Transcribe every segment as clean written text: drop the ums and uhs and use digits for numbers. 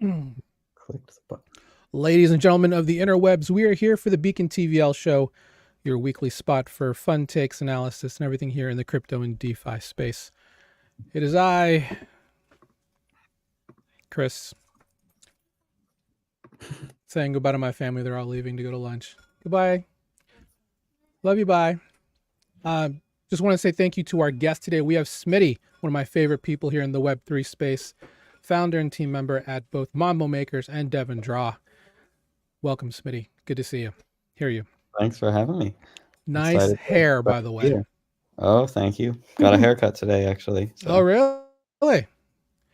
Clicked the button. Ladies and gentlemen of the interwebs, we are here for the Beacon TVL show, your weekly spot for fun takes, analysis, and everything here in the crypto and DeFi space. It is I, Chris, saying goodbye to my family. They're all leaving to go to lunch. Goodbye. Love you, bye. Just want to say thank you to our guest today. We have Smitty, one of my favorite people here in the Web3 space, founder and team member at both Mambo Makers and Devon Draw. Welcome, Smitty. Good to see you. Hear you. Thanks for having me. Nice Excited hair, by the way. here. Oh, thank you. Got a haircut today, actually. So. Oh, really?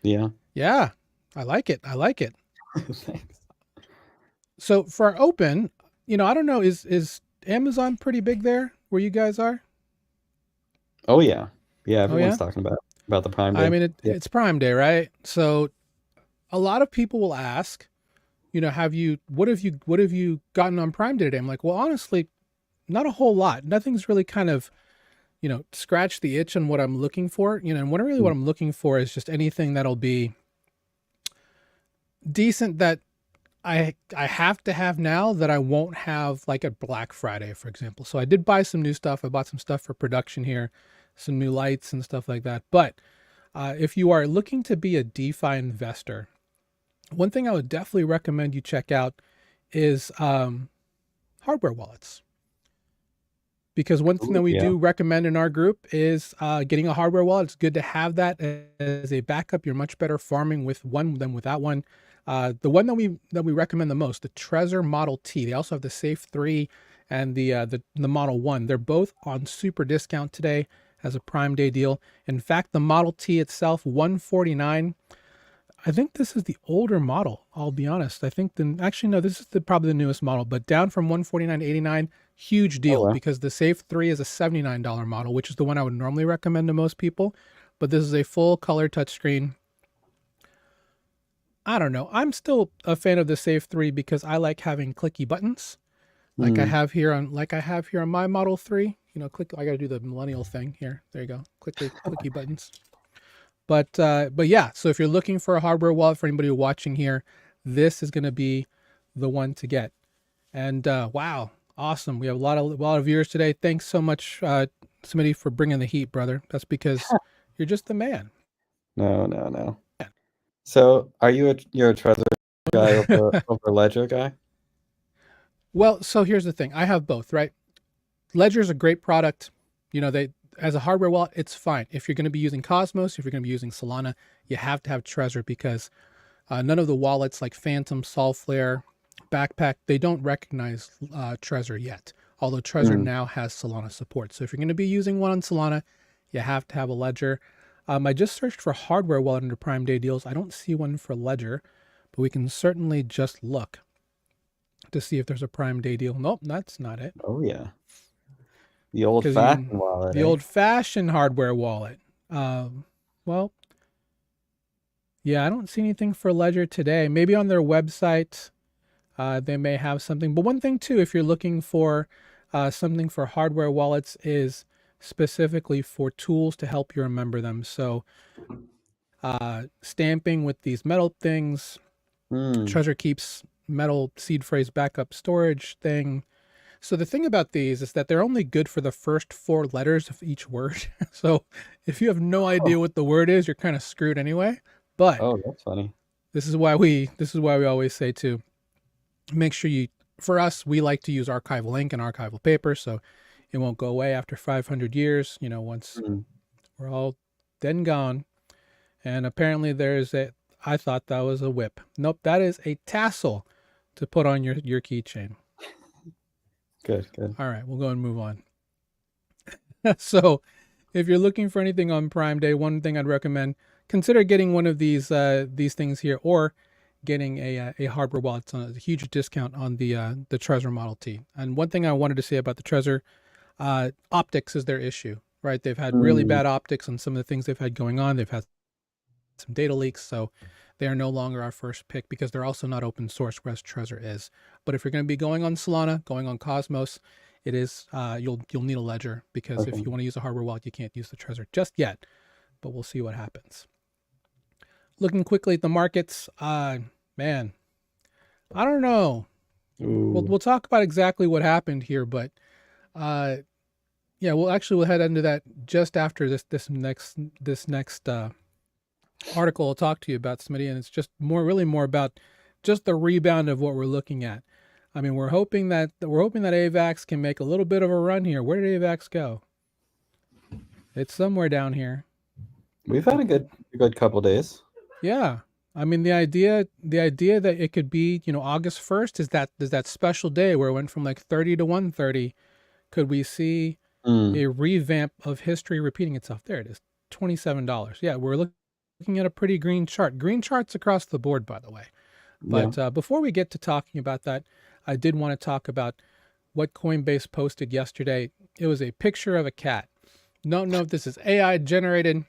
Yeah. Yeah. I like it. I like it. Thanks. So for our open, I don't know, is Amazon pretty big there where you guys are? Oh, yeah. Yeah, everyone's talking about the Prime Day. I mean, it's Prime Day, right? So a lot of people will ask, what have you gotten on Prime Day today? I'm like, well, honestly, not a whole lot. Nothing's really kind of, scratch the itch on what I'm looking for. And what I'm looking for is just anything that'll be decent that I have to have now that I won't have like at Black Friday, for example. So I did buy some new stuff. I bought some stuff for production here, some new lights and stuff like that. But if you are looking to be a DeFi investor, one thing I would definitely recommend you check out is hardware wallets. Because one thing that we do recommend in our group is getting a hardware wallet. It's good to have that as a backup. You're much better farming with one than without one. The one that we recommend the most, the Trezor Model T. They also have the Safe 3 and the Model 1. They're both on super discount today as a Prime Day deal. In fact, the Model T itself, $149. I think this is the older model. I'll be honest. I think this is probably the newest model, but down from $149 to $89. Huge deal because the Safe 3 is a $79 model, which is the one I would normally recommend to most people. But this is a full color touchscreen. I don't know. I'm still a fan of the Safe 3 because I like having clicky buttons, like I have here on my Model 3. Click. I got to do the millennial thing here. There you go. Clicky buttons. But yeah. So if you're looking for a hardware wallet for anybody watching here, this is going to be the one to get. And wow, awesome. We have a lot of viewers today. Thanks so much, Smitty, for bringing the heat, brother. That's because you're just the man. No. So are you're a Trezor guy over Ledger guy? Well, so here's the thing. I have both, right? Ledger is a great product. As a hardware wallet, it's fine. If you're going to be using Cosmos, if you're going to be using Solana, you have to have Trezor because none of the wallets like Phantom, Solflare, Backpack, they don't recognize Trezor yet. Although Trezor now has Solana support. So if you're going to be using one on Solana, you have to have a Ledger. I just searched for hardware wallet under Prime Day deals. I don't see one for Ledger, but we can certainly just look to see if there's a Prime Day deal. Nope, that's not it. Oh yeah, the old-fashioned wallet. The old-fashioned hardware wallet. Well, yeah, I don't see anything for Ledger today. Maybe on their website, they may have something. But one thing too, if you're looking for something for hardware wallets, is specifically for tools to help you remember them. So stamping with these metal things, Trezor keeps metal seed phrase backup storage thing. So the thing about these is that they're only good for the first 4 letters of each word. So if you have no idea what the word is, you're kind of screwed anyway. But that's funny. This is why we always say to make sure for us, we like to use archival ink and archival paper. So it won't go away after 500 years, once we're all dead and gone. And apparently I thought that was a whip. Nope, that is a tassel to put on your keychain. Good. All right, we'll go and move on. So if you're looking for anything on Prime Day, one thing I'd recommend, consider getting one of these things here, or getting a hardware wallet. It's on a huge discount on the Trezor Model T. And one thing I wanted to say about the Trezor, optics is their issue, right? They've had really bad optics on some of the things they've had going on. They've had some data leaks, so they are no longer our first pick because they're also not open source, whereas Trezor is. But if you're going to be going on Solana, going on Cosmos, it is you'll need a Ledger, because if you want to use a hardware wallet, you can't use the Trezor just yet. But we'll see what happens. Looking quickly at the markets, Man, I don't know. We'll Ooh. we'll talk about exactly what happened here, but uh, yeah, we'll head into that just after this next article I'll talk to you about, Smitty, and it's just really more about just the rebound of what we're looking at. I mean, we're hoping that AVAX can make a little bit of a run here. Where did AVAX go? It's somewhere down here. We've had a good couple days. Yeah. I mean, the idea that it could be, August 1st is that special day where it went from like 30 to 130. Could we see Mm. a revamp of history repeating itself? There it is. $27. Yeah, we're looking at a pretty green chart. Green charts across the board, by the way. Yeah. But before we get to talking about that, I did want to talk about what Coinbase posted yesterday. It was a picture of a cat. Don't know if this is AI generated,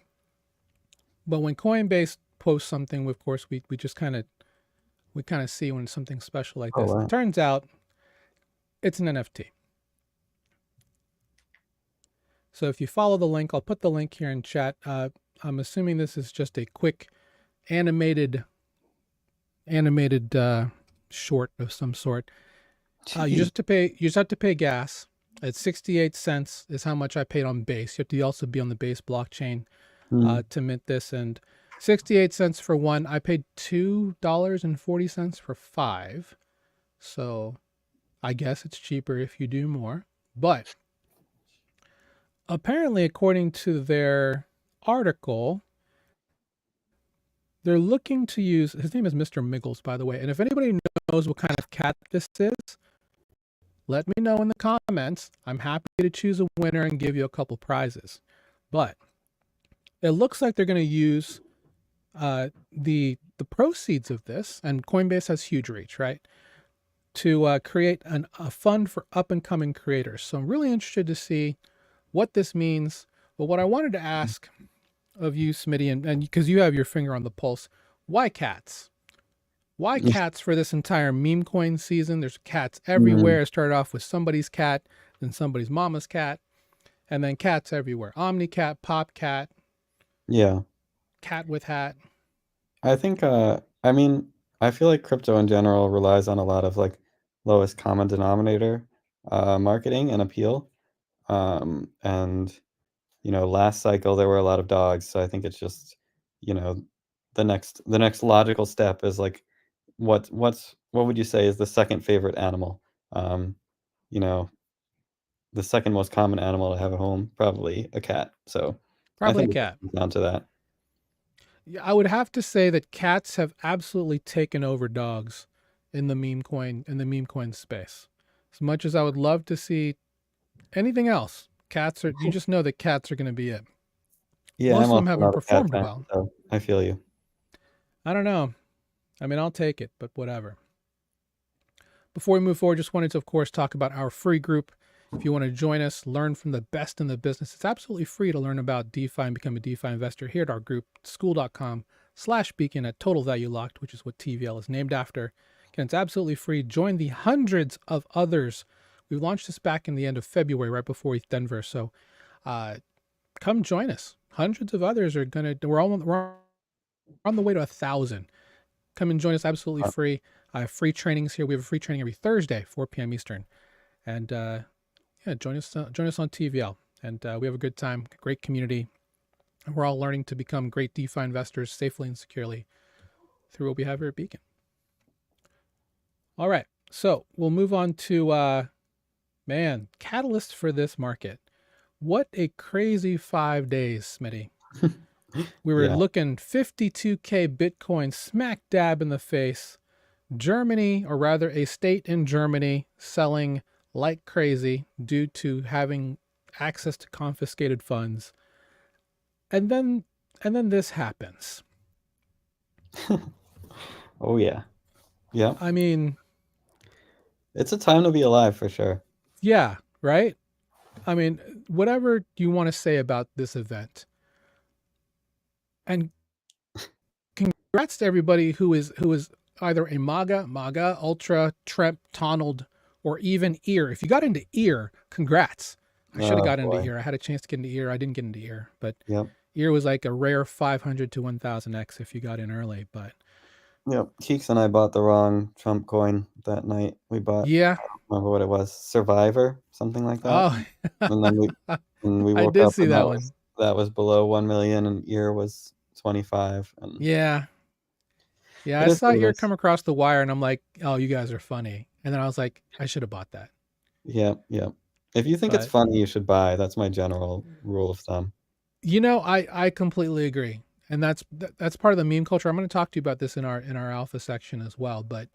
but when Coinbase posts something, of course, we just kind of see when it's something special like Oh this. wow. It turns out it's an NFT. So if you follow the link, I'll put the link here in chat. I'm assuming this is just a quick animated short of some sort. You just have to pay gas. It's 68 cents is how much I paid on Base. You have to also be on the Base blockchain to mint this, and 68 cents for one. I paid $2.40 for 5. So I guess it's cheaper if you do more. But apparently, according to their article, they're looking to use, his name is Mr. Miggles, by the way. And if anybody knows what kind of cat this is, let me know in the comments. I'm happy to choose a winner and give you a couple prizes. But it looks like they're going to use the proceeds of this, and Coinbase has huge reach, right? To create a fund for up and coming creators. So I'm really interested to see what this means. But what I wanted to ask of you, Smitty, and because you have your finger on the pulse, why cats? Why cats for this entire meme coin season? There's cats everywhere. It started off with somebody's cat, then somebody's mama's cat, and then cats everywhere. Omnicat, Popcat, Yeah. cat with hat. I think I mean I feel like crypto in general relies on a lot of like lowest common denominator marketing and appeal. And last cycle there were a lot of dogs, so I think it's just, you know, the next logical step is like what would you say is the second favorite animal? You know, the second most common animal to have at home, probably a cat. So I Probably a think it cat. comes down to that. Yeah, I would have to say that cats have absolutely taken over dogs in the meme coin space. As much as I would love to see anything else, you just know that cats are going to be it. Yeah, Most I'm of them also haven't not a cat performed fan, well. so I feel you. I don't know. I mean, I'll take it, but whatever. Before we move forward, just wanted to, of course, talk about our free group. If you want to join us, learn from the best in the business, it's absolutely free to learn about DeFi and become a DeFi investor here at our group, school.com/beacon at Total Value Locked, which is what TVL is named after. Again, it's absolutely free. Join the hundreds of others. We launched this back in the end of February, right before ETH Denver. So come join us. Hundreds of others are we're on the way to 1,000. Come and join us absolutely free. I have free trainings here. We have a free training every Thursday, 4 p.m. Eastern. And yeah, join us on TVL. And we have a good time, great community. And we're all learning to become great DeFi investors safely and securely through what we have here at Beacon. All right, so we'll move on to, catalyst for this market. What a crazy 5 days, Smitty. We were Yeah. looking 52K Bitcoin smack dab in the face. Germany, or rather a state in Germany, selling like crazy due to having access to confiscated funds. And then this happens. Oh yeah. Yeah. I mean, It's a time to be alive for sure. yeah, right? I mean, whatever you want to say about this event. And congrats to everybody who is either a MAGA, Ultra, Trump, Donald, or even EAR. If you got into EAR, congrats. I should have got into Boy. EAR. I had a chance to get into EAR. I didn't get into EAR, but Yep. EAR was like a rare 500 to 1,000x if you got in early. But Yep. Keeks and I bought the wrong Trump coin that night. We bought, Yeah. I don't remember what it was, Survivor, something like that. Oh, And then we I woke did up see and that one. that was below 1 million and year was 25. And Yeah. Yeah, it I is saw what it your is. come across the wire and I'm like, oh, you guys are funny. And then I was like, I should have bought that. Yeah, yeah. If you think it's But funny, you should buy. That's my general rule of thumb. I completely agree. And that's part of the meme culture. I'm going to talk to you about this in our alpha section as well. But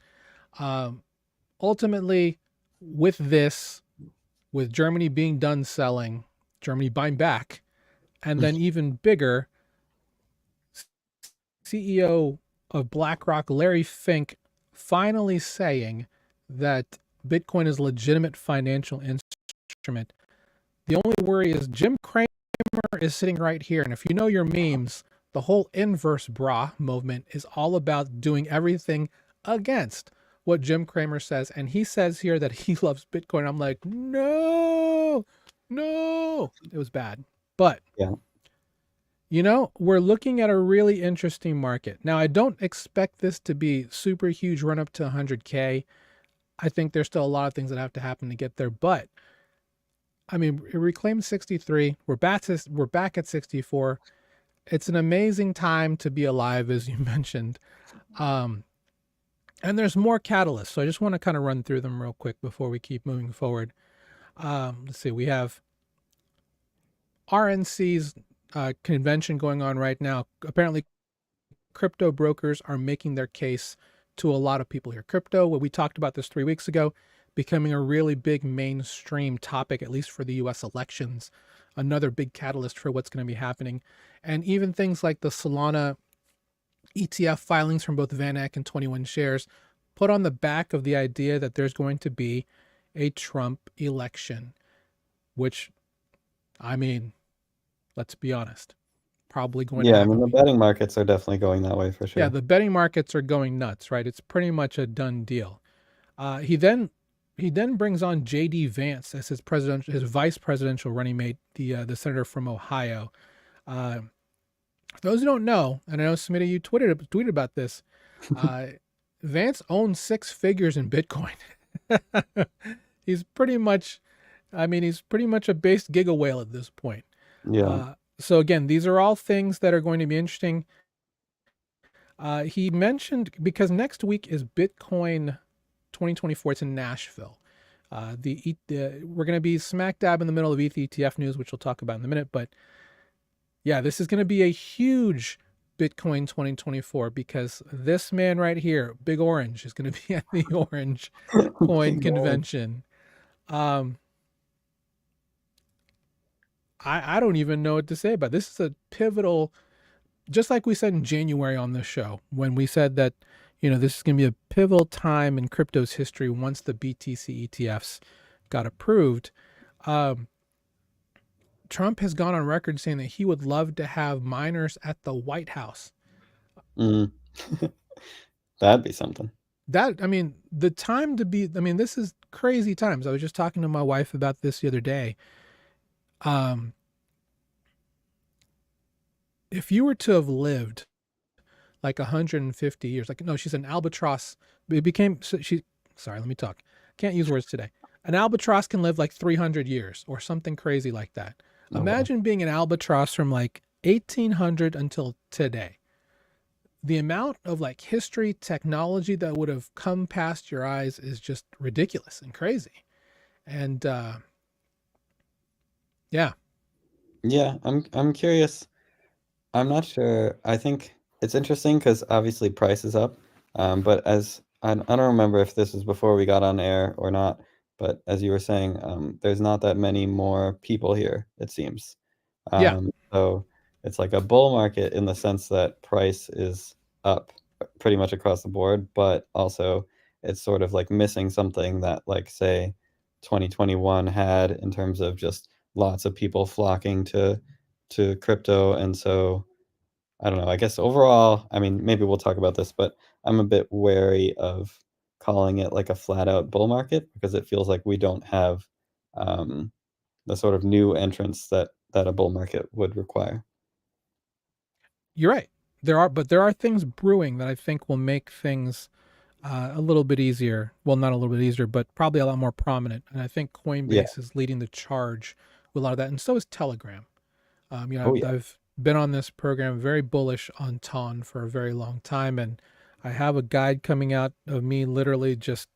um, ultimately, with this, with Germany being done selling, Germany buying back, and then even bigger, CEO of BlackRock, Larry Fink, finally saying that Bitcoin is a legitimate financial instrument. The only worry is Jim Cramer is sitting right here. And if you know your memes, the whole inverse bra movement is all about doing everything against what Jim Cramer says. And he says here that he loves Bitcoin. I'm like, no, no. It was bad. But, Yeah. we're looking at a really interesting market. Now, I don't expect this to be super huge run up to 100K. I think there's still a lot of things that have to happen to get there. But I mean, it reclaimed 63. We're back at 64. It's an amazing time to be alive, as you mentioned. Um, and there's more catalysts. So I just want to kind of run through them real quick before we keep moving forward. Let's see. We have RNC's convention going on right now. Apparently, crypto brokers are making their case to a lot of people here. Crypto, what we talked about this 3 weeks ago, becoming a really big mainstream topic, at least for the US elections, another big catalyst for what's going to be happening. And even things like the Solana ETF filings from both VanEck and 21 Shares put on the back of the idea that there's going to be a Trump election, which, I mean, let's be honest, probably going to Yeah, I mean, happen. the betting markets are definitely going that way for Yeah, sure. the betting markets are going nuts, right? It's pretty much a done deal. He then brings on J.D. Vance as his vice presidential running mate, the senator from Ohio. Uh, for those who don't know, and I know Smitty, you tweeted about this. Uh, Vance owns 6 figures in Bitcoin. he's pretty much, he's pretty much a based giga whale at this point. Yeah. So again, these are all things that are going to be interesting. He mentioned because next week is Bitcoin 2024. It's in Nashville. We're going to be smack dab in the middle of ETH ETF news, which we'll talk about in a minute. But yeah, this is going to be a huge Bitcoin 2024 because this man right here, Big Orange, is going to be at the Orange Coin Big orange. Convention. Um, I don't even know what to say about it. This is a pivotal, just like we said in January on this show, when we said that, this is going to be a pivotal time in crypto's history once the BTC ETFs got approved. Um, Trump has gone on record saying that he would love to have miners at the White House. Mm. That'd be something. The time to be, this is crazy times. I was just talking to my wife about this the other day. If you were to have lived like 150 years, like, no, she's an albatross. It became, sorry, let me talk. Can't use words today. An albatross can live like 300 years or something crazy like that. Oh, wow. Imagine being an albatross from like 1800 until today. The amount of like history, technology that would have come past your eyes is just ridiculous and crazy. And yeah, Yeah, I'm curious. I'm not sure. I think it's interesting because obviously price is up. But as I don't remember if this was before we got on air or not, but as you were saying, there's not that many more people here, it seems. yeah, So it's like a bull market in the sense that price is up pretty much across the board, but also it's sort of like missing something that, like, say, 2021 had in terms of just lots of people flocking to crypto. And so I don't know, I guess overall, I mean, maybe we'll talk about this, but I'm a bit wary of calling it like a flat out bull market because it feels like we don't have um, the sort of new entrants that a bull market would require. you're right. there are things brewing that I think will make things a little bit easier. Well, not a little bit easier, but probably a lot more prominent. And I think Yeah. Coinbase is leading the charge with a lot of that, and so is Telegram. Oh yeah. I've been on this program very bullish on Ton for a very long time, and I have a guide coming out of me literally just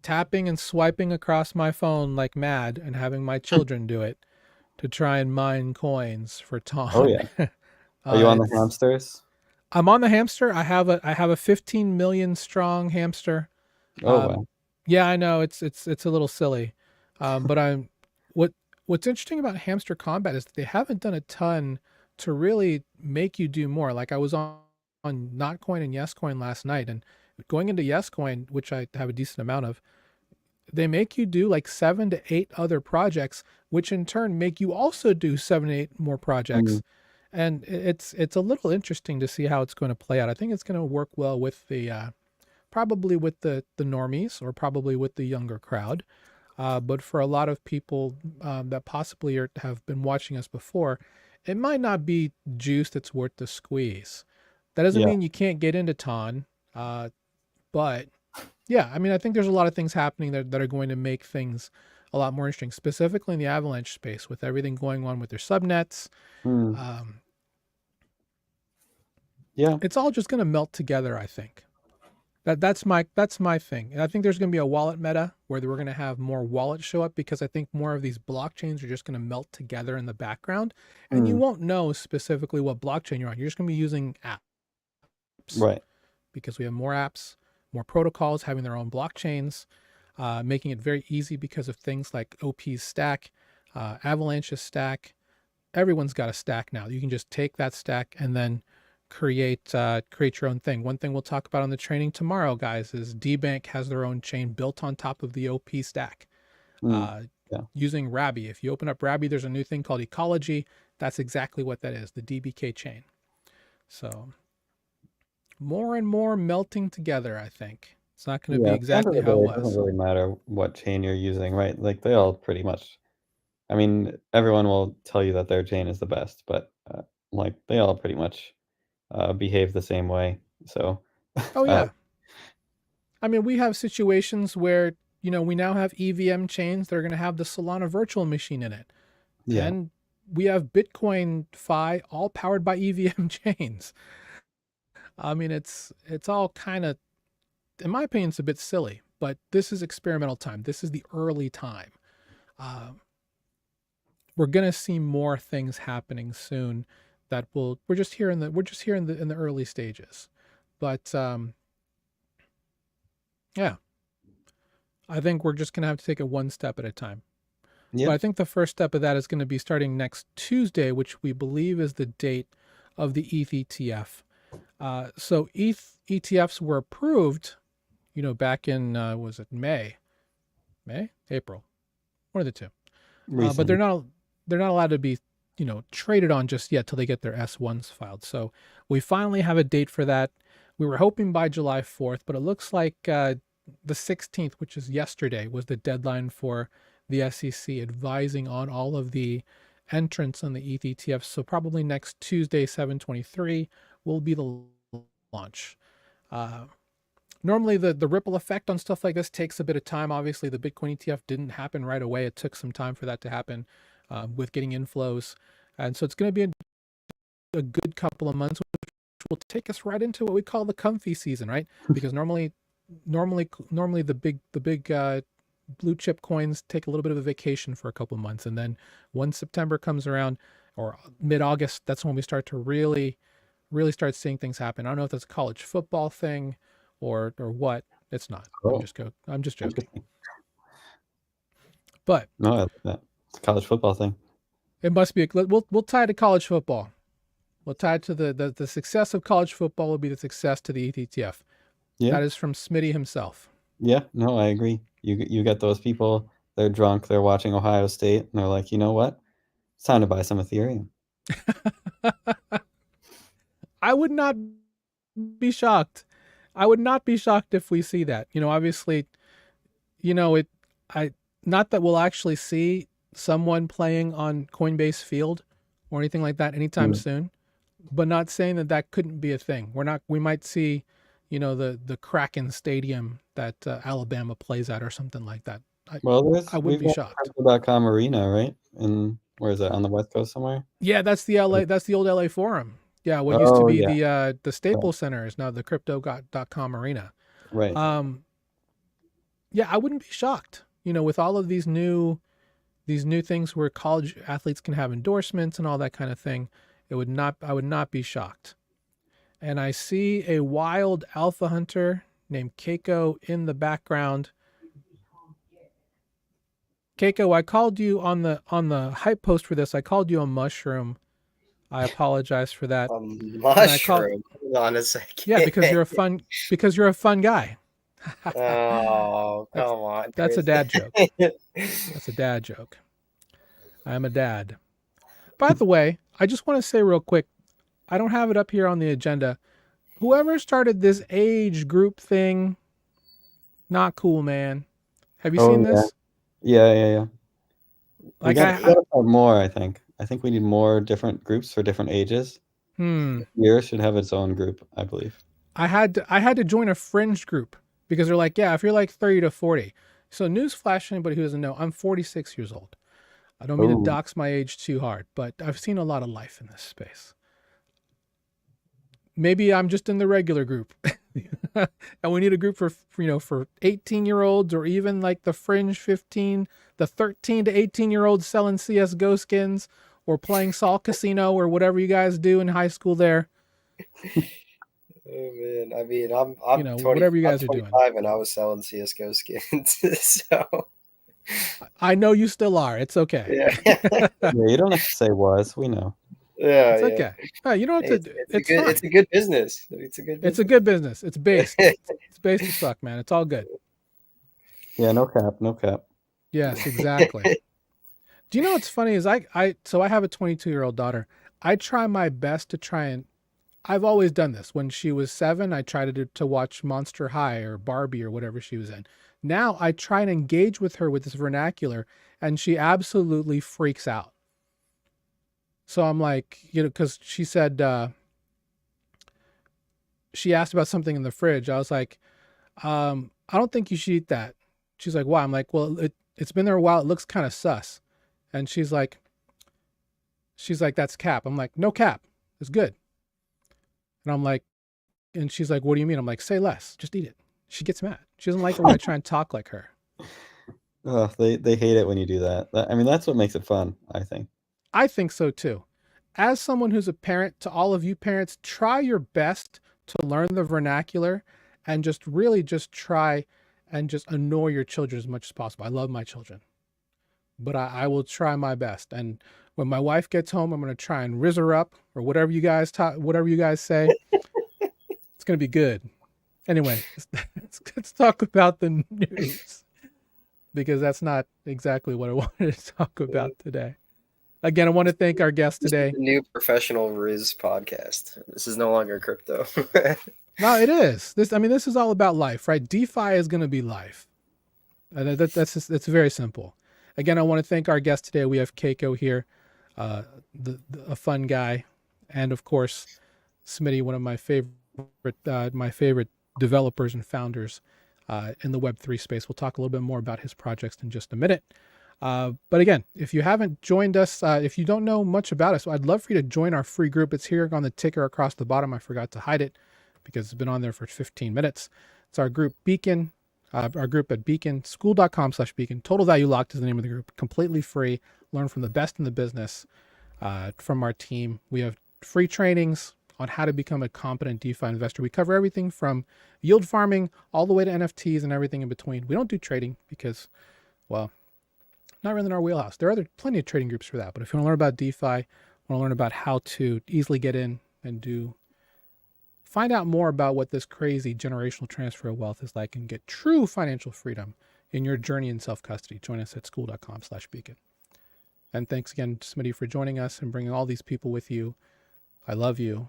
tapping and swiping across my phone like mad and having my children do it to try and mine coins for Oh Ton. yeah. Are you on the It's hamsters? I'm on the hamster. I have a 15 million strong hamster. Oh Um, wow. yeah, I know it's a little silly, but I'm what what's interesting about Hamster Combat is that they haven't done a ton to really make you do more. Like I was on Notcoin and YesCoin last night, and going into YesCoin, which I have a decent amount of, they make you do like 7 to 8 other projects, which in turn make you also do 7 to 8 more Mm, projects. And it's a little interesting to see how it's going to play out. I think it's going to work well with the probably with the normies or probably with the younger crowd. But for a lot of people that possibly have been watching us before, it might not be juice that's worth the squeeze. That doesn't yeah. mean you can't get into Ton, but yeah, I mean, I think there's a lot of things happening that are going to make things a lot more interesting, specifically in the Avalanche space with everything going on with their subnets. Mm, Um, yeah. it's all just going to melt together, I think. That's my thing. And I think there's going to be a wallet meta where we're going to have more wallets show up because I think more of these blockchains are just going to melt together in the background, and you Mm, won't know specifically what blockchain you're on. You're just going to be using apps right. because we have more apps, more protocols having their own blockchains, making it very easy because of things like OP's stack, Avalanche's stack. Everyone's got a stack now. You can just take that stack and then create your own thing. One thing we'll talk about on the training tomorrow, guys, is DBank has their own chain built on top of the OP stack Mm, uh, yeah. using Rabby. If you open up Rabby, there's a new thing called Ecology. That's exactly what that is, the DBK chain. So more and more melting together, I think. It's not going to be Yeah. At the end of exactly the how it day, it doesn't was. really matter what chain you're using, right? Like they all pretty much. I mean, everyone will tell you that their chain is the best, but like they all pretty much behave the same way. So, Oh, uh, yeah. I mean, we have situations where, we now have EVM chains that are going to have the Solana virtual machine in it. yeah. And we have Bitcoin Fi all powered by EVM chains. I mean, it's all kind of, in my opinion, it's a bit silly, but this is experimental time. This is the early time. Uh, we're gonna see more things happening soon that will. We're just here in the early stages, but yeah, I think we're just gonna have to take it one step at a time. But Yeah. I think the first step of that is going to be starting next Tuesday, which we believe is the date of the ETH ETF. So ETH ETFs were approved, back in was it April, one of the two. But Recently. they're not allowed to be traded on just yet till they get their S1s filed. So we finally have a date for that. We were hoping by July 4th, but it looks like the 16th, which is yesterday, was the deadline for the SEC advising on all of the entrants on the ETH ETFs. So probably next Tuesday, 7/23, will be the launch. Uh, Normally, the ripple effect on stuff like this takes a bit of time. Obviously, the Bitcoin ETF didn't happen right away. It took some time for that to happen with getting inflows. And so it's going to be a good couple of months, which will take us right into what we call the comfy season, right? Because normally the big blue chip coins take a little bit of a vacation for a couple of months, and then once September comes around or mid-August, that's when we start to really start seeing things happen. I don't know if that's a college football thing or what. It's not. Oh, I'm just joking. interesting. But No, I like that. It's a college football thing. it must be we'll tie it to college football. We'll tie it to the success of college football will be the success to the ETF. Yeah. That is from Smitty himself. Yeah. No, I agree. You get those people, they're drunk, they're watching Ohio State, and they're like, you know what? It's time to buy some Ethereum. I would not be shocked. I would not be shocked if we see that. Obviously, it I not that we'll actually see someone playing on Coinbase Field or anything like that anytime Mm, soon. but not saying that that couldn't be a thing. We might see, the Kraken Stadium that Alabama plays at or something like that. Well, I wouldn't we've be got shocked. Crypto.com Arena, right? In where is that? On the West Coast somewhere? Yeah, that's the LA. That's the old LA Forum. Yeah, what used to Oh be yeah, the right, Staples Center is now the Crypto.com Arena. right. Um, yeah, I wouldn't be shocked. With all of these new things where college athletes can have endorsements and all that kind of thing, I would not be shocked. And I see a wild alpha hunter named Kaco in the background. Kaco, I called you on the hype post for this. I called you a mushroom. I apologize for that. A And I called mushroom. Hold on a yeah, second. because you're a fun guy. Oh, that's come on, that's a Chris. dad joke. That's a dad joke. I am a dad. By the way, I just want to say real quick, I don't have it up here on the agenda. Whoever started this age group thing, not cool, man. Have you seen Oh yeah, this? yeah. We Like got I to more. I think. I think we need more different groups for different ages. hmm. Year should have its own group, I believe. I had to join a fringe group because they're like, yeah, if you're like 30 to 40. So newsflash to anybody who doesn't know, I'm 46 years old. I don't mean to Oh, dox my age too hard, but I've seen a lot of life in this space. Maybe I'm just in the regular group. And we need a group for 18-year-olds or even like the fringe 15, the 13 to 18-year-olds selling CS:GO skins or playing Sol Casino or whatever you guys do in high school there. Oh man, I mean, I'm 20, Whatever you I'm guys are doing. 25, and I was selling CS:GO skins. So I know you still are. It's okay. yeah, yeah. You don't have to say was. We know. yeah, It's yeah. okay. You don't Hey, have to. It's it's fine. a good business. It's a good It's a business. good business. It's based. It's based as fuck, man. It's all good. Yeah, no cap, no cap. Yes, exactly. Do you know what's funny is I have a 22-year-old daughter. I try my best to try and I've always done this. When she was 7, I tried to watch Monster High or Barbie or whatever she was in. Now I try and engage with her with this vernacular, and she absolutely freaks out. So I'm like, because she said she asked about something in the fridge. I was like, I don't think you should eat that. She's like, why? I'm like, well, it's been there a while. It looks kind of sus. And she's like, that's cap. I'm like, no cap. It's good. And I'm like, and she's like, what do you mean? I'm like, say less. Just eat it. She gets mad. She doesn't like it when I try and talk like her. Oh, they hate it when you do that. I mean, that's what makes it fun, I think. I think so too. As someone who's a parent, to all of you parents, try your best to learn the vernacular and just really just try and just annoy your children as much as possible. I love my children, but I will try my best. And when my wife gets home, I'm going to try and rizz her up or whatever you guys say. It's going to be good. Anyway, let's talk about the news because that's not exactly what I wanted to talk about today. Again, I want to thank our guest This is today. the new professional Riz podcast. This is no longer crypto. No, it is. This is all about life, right? DeFi is going to be life. That's very simple. Again, I want to thank our guest today. We have Kaco here, a fun guy, and of course, Smitty, one of my favorite developers and founders in the Web3 space. We'll talk a little bit more about his projects in just a minute. But again, if you haven't joined us, if you don't know much about us, I'd love for you to join our free group. It's here on the ticker across the bottom. I forgot to hide it because it's been on there for 15 minutes. It's our group Beacon, our group at Beacon, school.com/Beacon. Total Value Locked is the name of the group. Completely free. Learn from the best in the business from our team. We have free trainings on how to become a competent DeFi investor. We cover everything from yield farming all the way to NFTs and everything in between. We don't do trading because, well, not really in our wheelhouse. There are plenty of trading groups for that. But if you want to learn about DeFi, want to learn about how to easily get in and find out more about what this crazy generational transfer of wealth is like and get true financial freedom in your journey in self-custody, join us at school.com/Beacon. And thanks again, Smitty, for joining us and bringing all these people with you. I love you.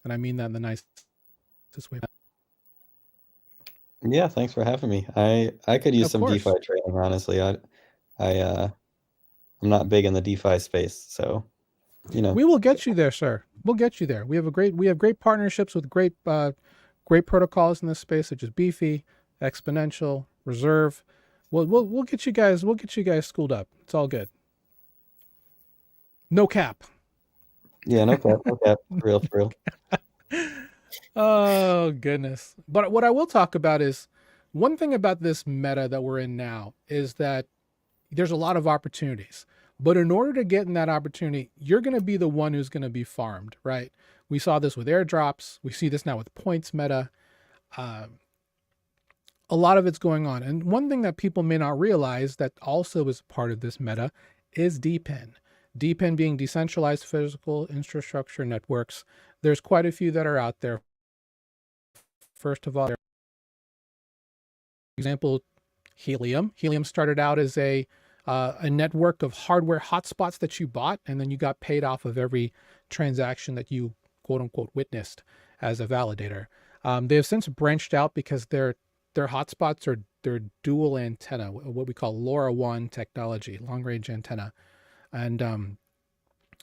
And I mean that in the nicest way. Yeah, thanks for having me. I could use Of some DeFi course. training, honestly. I'm not big in the DeFi space, so you know. We will get you there, sir. We'll get you there. We have great partnerships with great protocols in this space, such as Beefy, Exponential, Reserve. We'll get you guys schooled up. It's all good. No cap. Yeah, no cap, no cap. For real. Oh goodness. But what I will talk about is one thing about this meta that we're in now is that there's a lot of opportunities. But in order to get in that opportunity, you're going to be the one who's going to be farmed, right? We saw this with airdrops. We see this now with points meta. A lot of it's going on. And one thing that people may not realize that also is part of this meta is DePIN. DePIN being decentralized physical infrastructure networks. There's quite a few that are out there. First of all, for example, Helium. Helium started out as a network of hardware hotspots that you bought, and then you got paid off of every transaction that you quote unquote witnessed as a validator. They have since branched out because their hotspots are their dual antenna, what we call LoRaWAN technology, long range antenna, and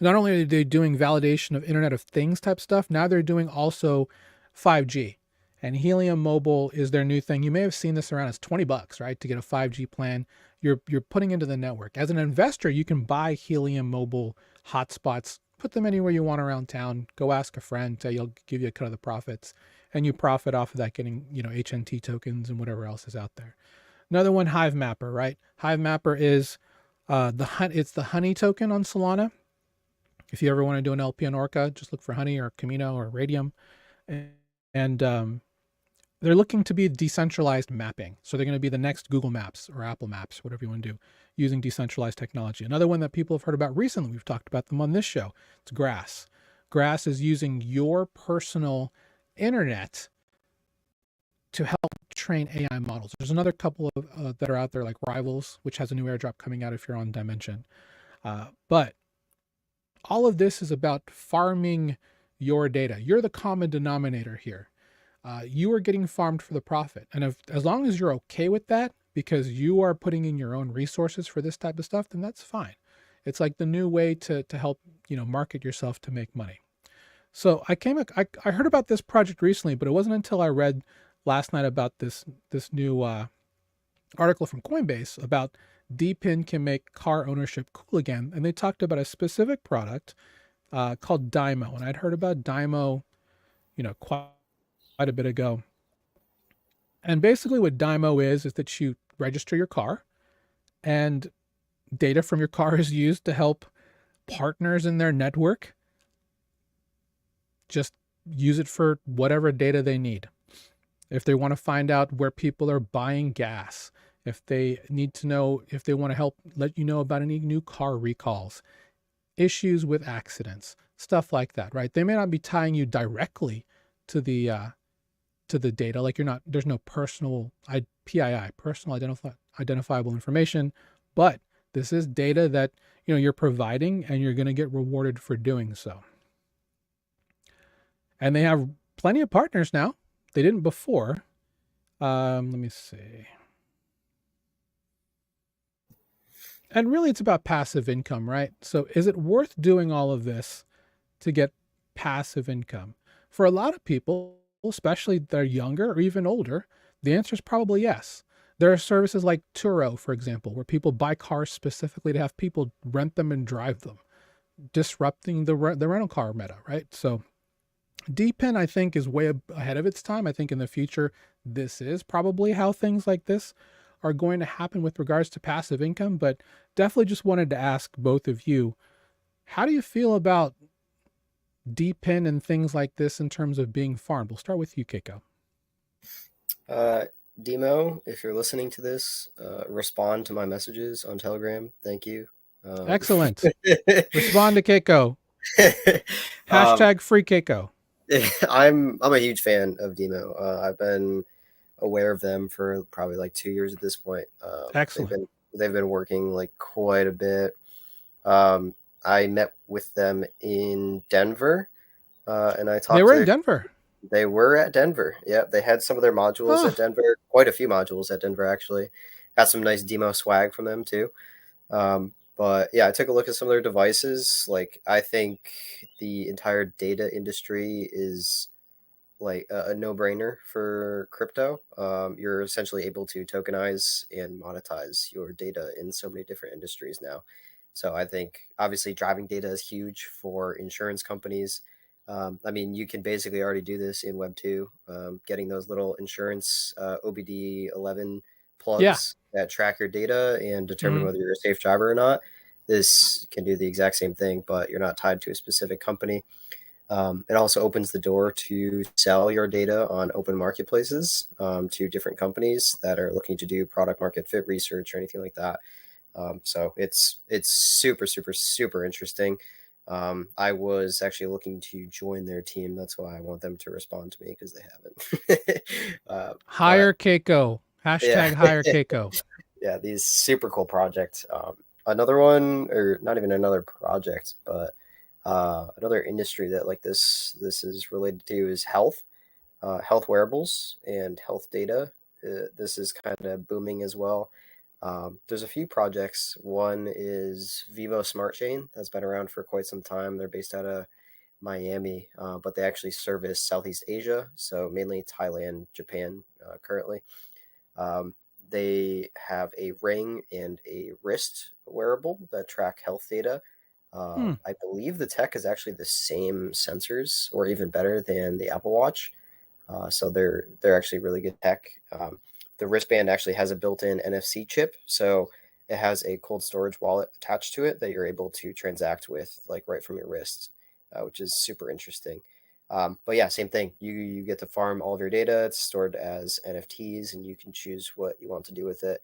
not only are they doing validation of Internet of Things type stuff, now they're doing also 5G. And Helium Mobile is their new thing. You may have seen this around. It's $20, right, to get a 5G plan. You're putting into the network. As an investor, you can buy Helium Mobile hotspots, put them anywhere you want around town. Go ask a friend, say you'll give you a cut of the profits, and you profit off of that, getting HNT tokens and whatever else is out there. Another one, Hive Mapper, right? Hive Mapper is it's the honey token on Solana. If you ever want to do an LP on Orca, just look for honey or Camino or Radium, and they're looking to be decentralized mapping. So they're going to be the next Google Maps or Apple Maps, whatever you want to do, using decentralized technology. Another one that people have heard about recently, we've talked about them on this show, it's Grass. Grass is using your personal internet to help train AI models. There's another couple of that are out there, like Rivals, which has a new airdrop coming out if you're on Dimension. But all of this is about farming your data. You're the common denominator here. You are getting farmed for the profit. And as long as you're okay with that, because you are putting in your own resources for this type of stuff, then that's fine. It's like the new way to help, market yourself to make money. So I heard about this project recently, but it wasn't until I read last night about this new article from Coinbase about DePIN can make car ownership cool again. And they talked about a specific product called Dimo. And I'd heard about Dimo, quite a bit ago. And basically what Dimo is that you register your car, and data from your car is used to help partners in their network just use it for whatever data they need. If they want to find out where people are buying gas, if they need to know, if they want to help let you know about any new car recalls, issues with accidents, stuff like that, right? They may not be tying you directly to the data, like there's no personal PII, personal identifiable information, but this is data that you're providing, and you're going to get rewarded for doing so. And they have plenty of partners now. They didn't before. Let me see. And really, it's about passive income, right? So is it worth doing all of this to get passive income? For a lot of people, especially they're younger or even older, the answer is probably yes. There are services like Turo, for example, where people buy cars specifically to have people rent them and drive them, disrupting the rental car meta, right? So DePIN, I think, is way ahead of its time. I think in the future, this is probably how things like this are going to happen with regards to passive income. But definitely just wanted to ask both of you, how do you feel about DePIN and things like this in terms of being farmed? We'll start with you, Kaco. Dimo, if you're listening to this, respond to my messages on Telegram. Thank you. Excellent. Respond to Kaco. Hashtag free Kaco. I'm a huge fan of Dimo. I've been aware of them for probably like 2 years at this point. Excellent. They've been working like quite a bit. I met with them in Denver, and I talked. They were in Denver. They were at Denver. Yeah, they had some of their modules at Denver. Quite a few modules at Denver, actually. Got some nice Demo swag from them too. But yeah, I took a look at some of their devices. Like, I think the entire data industry is like a no-brainer for crypto. You're essentially able to tokenize and monetize your data in so many different industries now. So I think obviously driving data is huge for insurance companies. I mean, you can basically already do this in Web 2, getting those little insurance OBD 11 Yeah. plugs that track your data and determine Hmm. whether you're a safe driver or not. This can do the exact same thing, but you're not tied to a specific company. It also opens the door to sell your data on open marketplaces to different companies that are looking to do product market fit research or anything like that. So it's super interesting. I was actually looking to join their team. That's why I want them to respond to me because they haven't. But Hire Kaco. yeah, Hashtag hire Kaco. yeah, these super cool projects. Another one, or not even another project, but another industry that like this is related to is health, health wearables and health data. This is kind of booming as well. There's a few projects. One is Vivo Smart Chain that's been around for quite some time. They're based out of Miami, but they actually service Southeast Asia, so mainly Thailand, Japan currently. Um, they have a ring and a wrist wearable that track health data. Hmm. I believe the tech is actually the same sensors, or even better than the Apple Watch. So they're actually really good tech. The wristband actually has a built-in NFC chip, so it has a cold storage wallet attached to it that you're able to transact with, like right from your wrist, which is super interesting. But yeah, same thing. You get to farm all of your data. It's stored as NFTs, and you can choose what you want to do with it.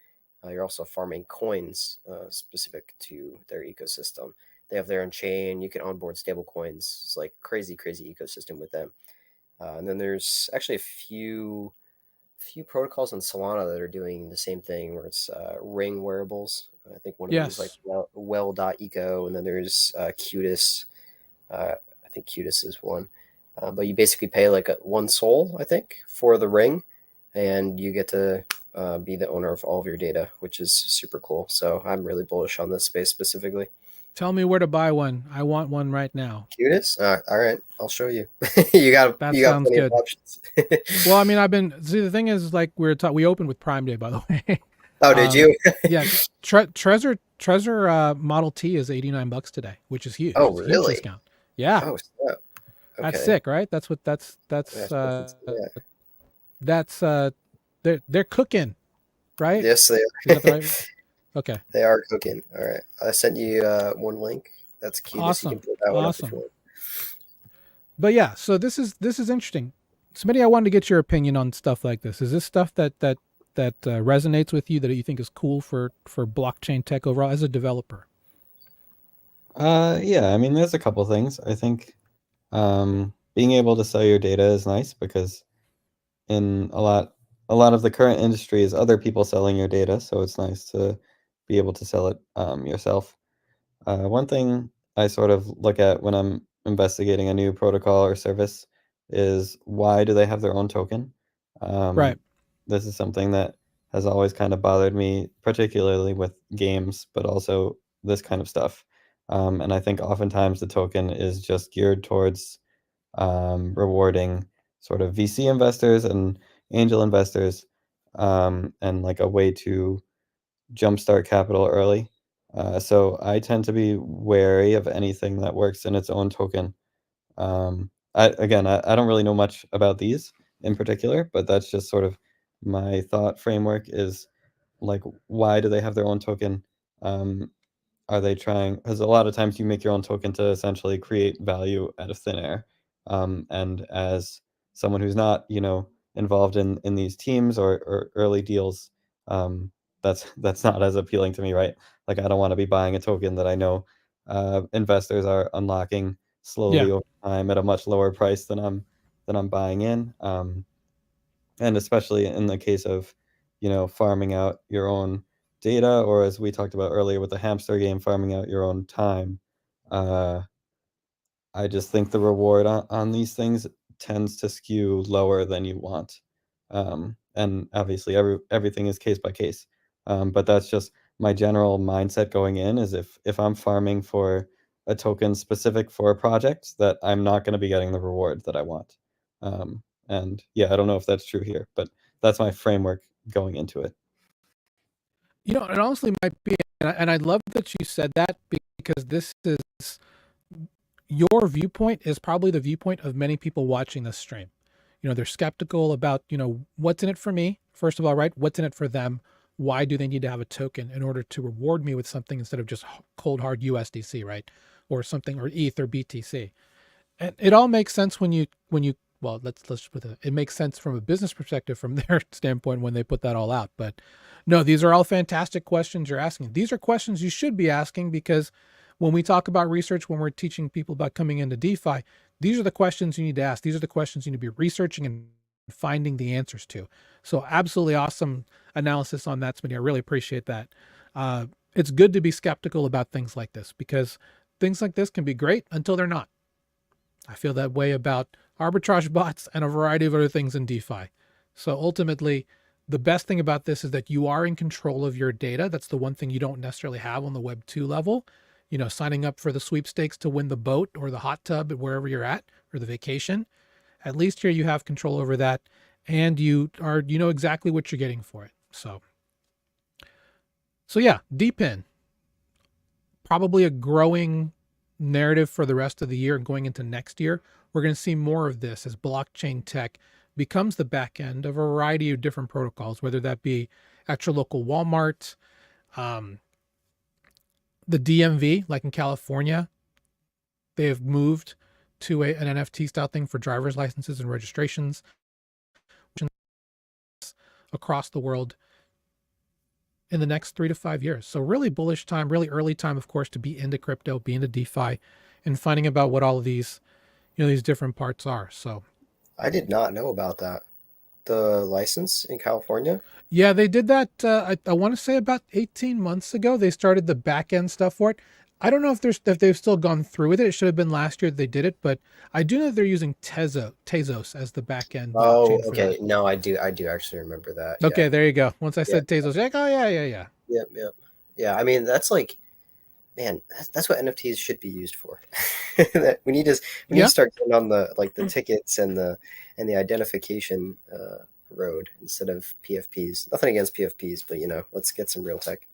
You're also farming coins specific to their ecosystem. They have their own chain. You can onboard stable coins. It's like crazy ecosystem with them. And then there's actually a few protocols on Solana that are doing the same thing, where it's ring wearables. I think one of them is like Yes. well.eco, and then there's Qtus. I think Qtus is one. But you basically pay like one soul, I think, for the ring, and you get to be the owner of all of your data, which is super cool. So I'm really bullish on this space specifically. Tell me where to buy one. I want one right now. Qtus? All right, I'll show you. That You got sounds plenty of good. options. Well, I mean, the thing is, like we opened with Prime Day, by the way. Oh, did you? Yeah, Trezor Model T is $89 today, which is huge. Oh, It's a huge really? discount. Yeah, Oh, snap. that's Okay. sick, right? That's what Yeah, yeah. that's they're cooking, right? Yes, Is that the right word? Okay, they are cooking. All right. I sent you one link. That's cutest. You can awesome, put that one up if you awesome. want. But yeah, so this is interesting. Somebody, I wanted to get your opinion on stuff like this. Is this stuff that resonates with you, that you think is cool for blockchain tech overall as a developer? Yeah, I mean, there's a couple things. I think being able to sell your data is nice because in a lot of the current industry is other people selling your data, so it's nice to be able to sell it yourself. One thing I sort of look at when I'm investigating a new protocol or service is why do they have their own token? Right. Um, this is something that has always kind of bothered me, particularly with games, but also this kind of stuff. And I think oftentimes the token is just geared towards rewarding sort of VC investors and angel investors, and like a way to jumpstart capital early. So I tend to be wary of anything that works in its own token. I don't really know much about these in particular, but that's just sort of my thought framework is like, why do they have their own token? Um, are they trying? Because a lot of times you make your own token to essentially create value out of thin air. And as someone who's not, involved in these teams or early deals, that's not as appealing to me, right? Like I don't want to be buying a token that I know investors are unlocking Yeah. slowly over time at a much lower price than I'm buying in. And especially in the case of, farming out your own data, or as we talked about earlier with the hamster game, farming out your own time. Uh, I just think the reward on these things tends to skew lower than you want. And obviously everything is case by case. But that's just my general mindset going in is if I'm farming for a token specific for a project, that I'm not going to be getting the reward that I want. And yeah, I don't know if that's true here, but that's my framework going into it. You know, it honestly might be, and I love that you said that, because this is your viewpoint is probably the viewpoint of many people watching this stream. You know, they're skeptical about, you know, what's in it for me, first of all, right? What's in it for them? Why do they need to have a token in order to reward me with something instead of just cold hard USDC, right? Or something, or ETH or BTC. And it all makes sense when you, well, let's put it makes sense from a business perspective from their standpoint when they put that all out. But no, these are all fantastic questions you're asking. These are questions you should be asking, because when we talk about research, when we're teaching people about coming into DeFi, these are the questions you need to ask. These are the questions you need to be researching and finding the answers to. So absolutely awesome analysis on that, Smitty. I really appreciate that. It's good to be skeptical about things like this, because things like this can be great until they're not. I feel that way about arbitrage bots and a variety of other things in DeFi. So ultimately, the best thing about this is that you are in control of your data. That's the one thing you don't necessarily have on the Web 2 level. You know, signing up for the sweepstakes to win the boat or the hot tub wherever you're at, or the vacation. At least here you have control over that, and you know exactly what you're getting for it. So yeah, DePIN, probably a growing narrative for the rest of the year and going into next year. We're going to see more of this as blockchain tech becomes the back end of a variety of different protocols, whether that be at your local Walmart, the DMV, like in California, they have moved to an NFT style thing for driver's licenses and registrations across the world in the next 3 to 5 years. So really bullish time, really early time, of course, to be into crypto, be into DeFi, and finding about what all of these, you know, these different parts are. So I did not know about that. The license in California? yeah, they did that. I want to say about 18 months ago, they started the back end stuff for it. I don't know if they've still gone through with it. It should have been last year that they did it, but I do know they're using Tezos as the back end blockchain. Oh, okay. No, I do actually remember that. Okay, Yeah. There you go. Once I said Tezos, you're like, oh yeah. Yep. Yeah, I mean, that's like, man, that's what NFTs should be used for. we need to start getting on the the tickets and the identification road instead of PFPs. Nothing against PFPs, but you know, let's get some real tech.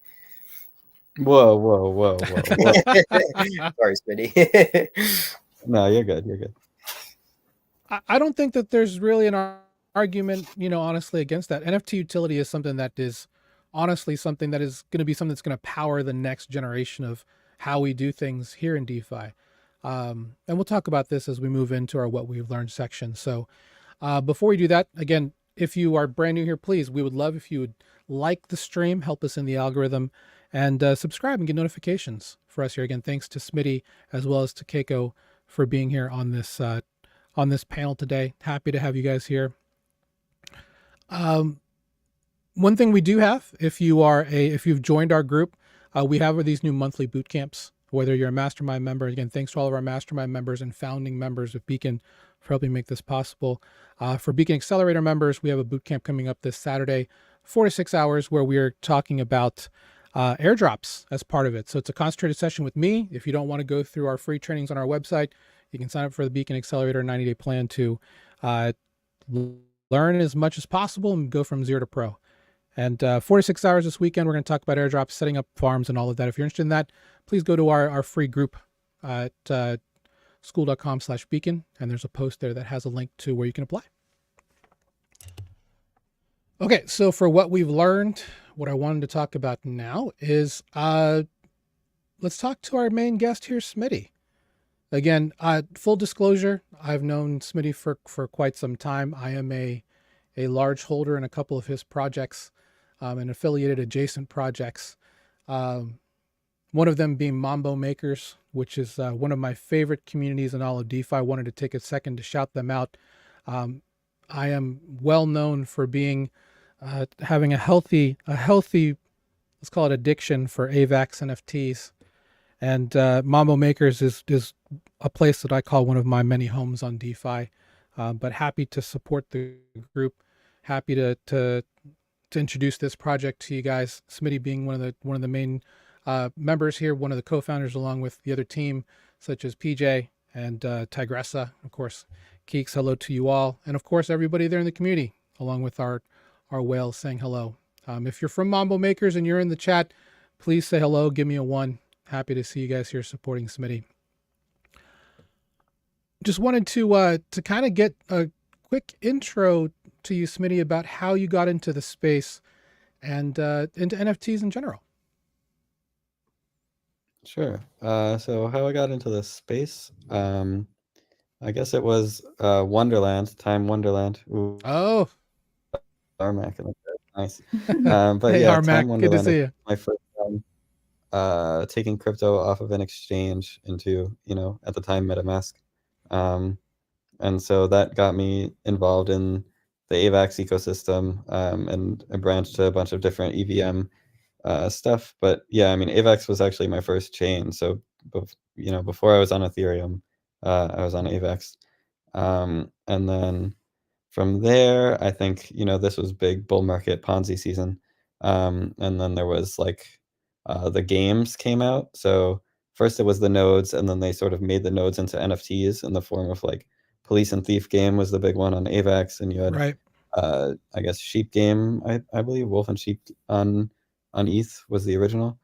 Whoa. Sorry, Smitty. No, you're good. You're good. I don't think that there's really an argument, you know, honestly, against that. NFT utility is something that is honestly something that is going to be something that's going to power the next generation of how we do things here in DeFi. And we'll talk about this as we move into our what we've learned section. So before we do that, again, if you are brand new here, please, we would love if you would like the stream, help us in the algorithm, and subscribe and get notifications for us here. Again, thanks to Smitty as well as to Kaco for being here on this panel today. Happy to have you guys here. One thing we do have, if you've joined our group, we have these new monthly boot camps. Whether you're a mastermind member, again, thanks to all of our mastermind members and founding members of Beacon for helping make this possible. For Beacon Accelerator members, we have a boot camp coming up this Saturday, 4 to 6 hours, where we are talking about airdrops as part of it. So it's a concentrated session with me. If you don't want to go through our free trainings on our website, you can sign up for the Beacon Accelerator 90-day plan to learn as much as possible and go from 0 to pro. And 4 to 6 hours this weekend, we're going to talk about airdrops, setting up farms, and all of that. If you're interested in that, please go to our free group at school.com/beacon, and there's a post there that has a link to where you can apply. Okay, so for what we've learned, what I wanted to talk about now is let's talk to our main guest here, Smitty. Again, full disclosure, I've known Smitty for quite some time. I am a large holder in a couple of his projects and affiliated adjacent projects. One of them being Mambo Makers, which is one of my favorite communities in all of DeFi. I wanted to take a second to shout them out. I am well known for being having a healthy, let's call it addiction for AVAX NFTs. And Mambo Makers is a place that I call one of my many homes on DeFi. But happy to support the group. Happy to to introduce this project to you guys. Smitty being one of the main members here, one of the co-founders, along with the other team, such as PJ and Tigressa, of course. Keeks, hello to you all, and of course everybody there in the community, along with our whales saying hello. If you're from Mambo Makers and you're in the chat, please say hello. Give me a 1. Happy to see you guys here supporting Smitty. Just wanted to kind of get a quick intro to you, Smitty, about how you got into the space and into NFTs in general. Sure. So how I got into this space, I guess it was Wonderland, Time Wonderland. Ooh, Oh, Armac, nice. But hey, yeah, Harmac, Time good to Wonderland see was you. my first time taking crypto off of an exchange into, at the time, MetaMask. And so that got me involved in the AVAX ecosystem, and I branched to a bunch of different EVM stuff. But yeah, I mean, AVAX was actually my first chain. So, before I was on Ethereum, I was on AVAX. And then from there, I think, this was big bull market Ponzi season. And then there was like the games came out. So first it was the nodes, and then they sort of made the nodes into NFTs in the form of like Police and Thief game was the big one on AVAX, and you had Right. I guess Sheep game, I believe Wolf and Sheep on ETH was the original.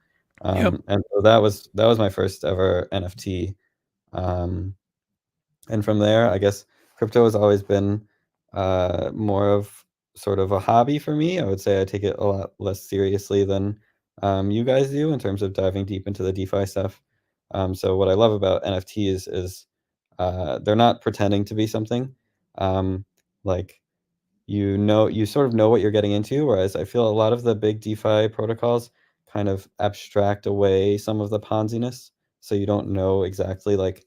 Yep. And so that was my first ever NFT. Um, and from there, I guess crypto has always been more of sort of a hobby for me. I would say I take it a lot less seriously than you guys do in terms of diving deep into the DeFi stuff. So what I love about NFTs is they're not pretending to be something. Like you sort of know what you're getting into, whereas I feel a lot of the big DeFi protocols kind of abstract away some of the Ponziness, so you don't know exactly like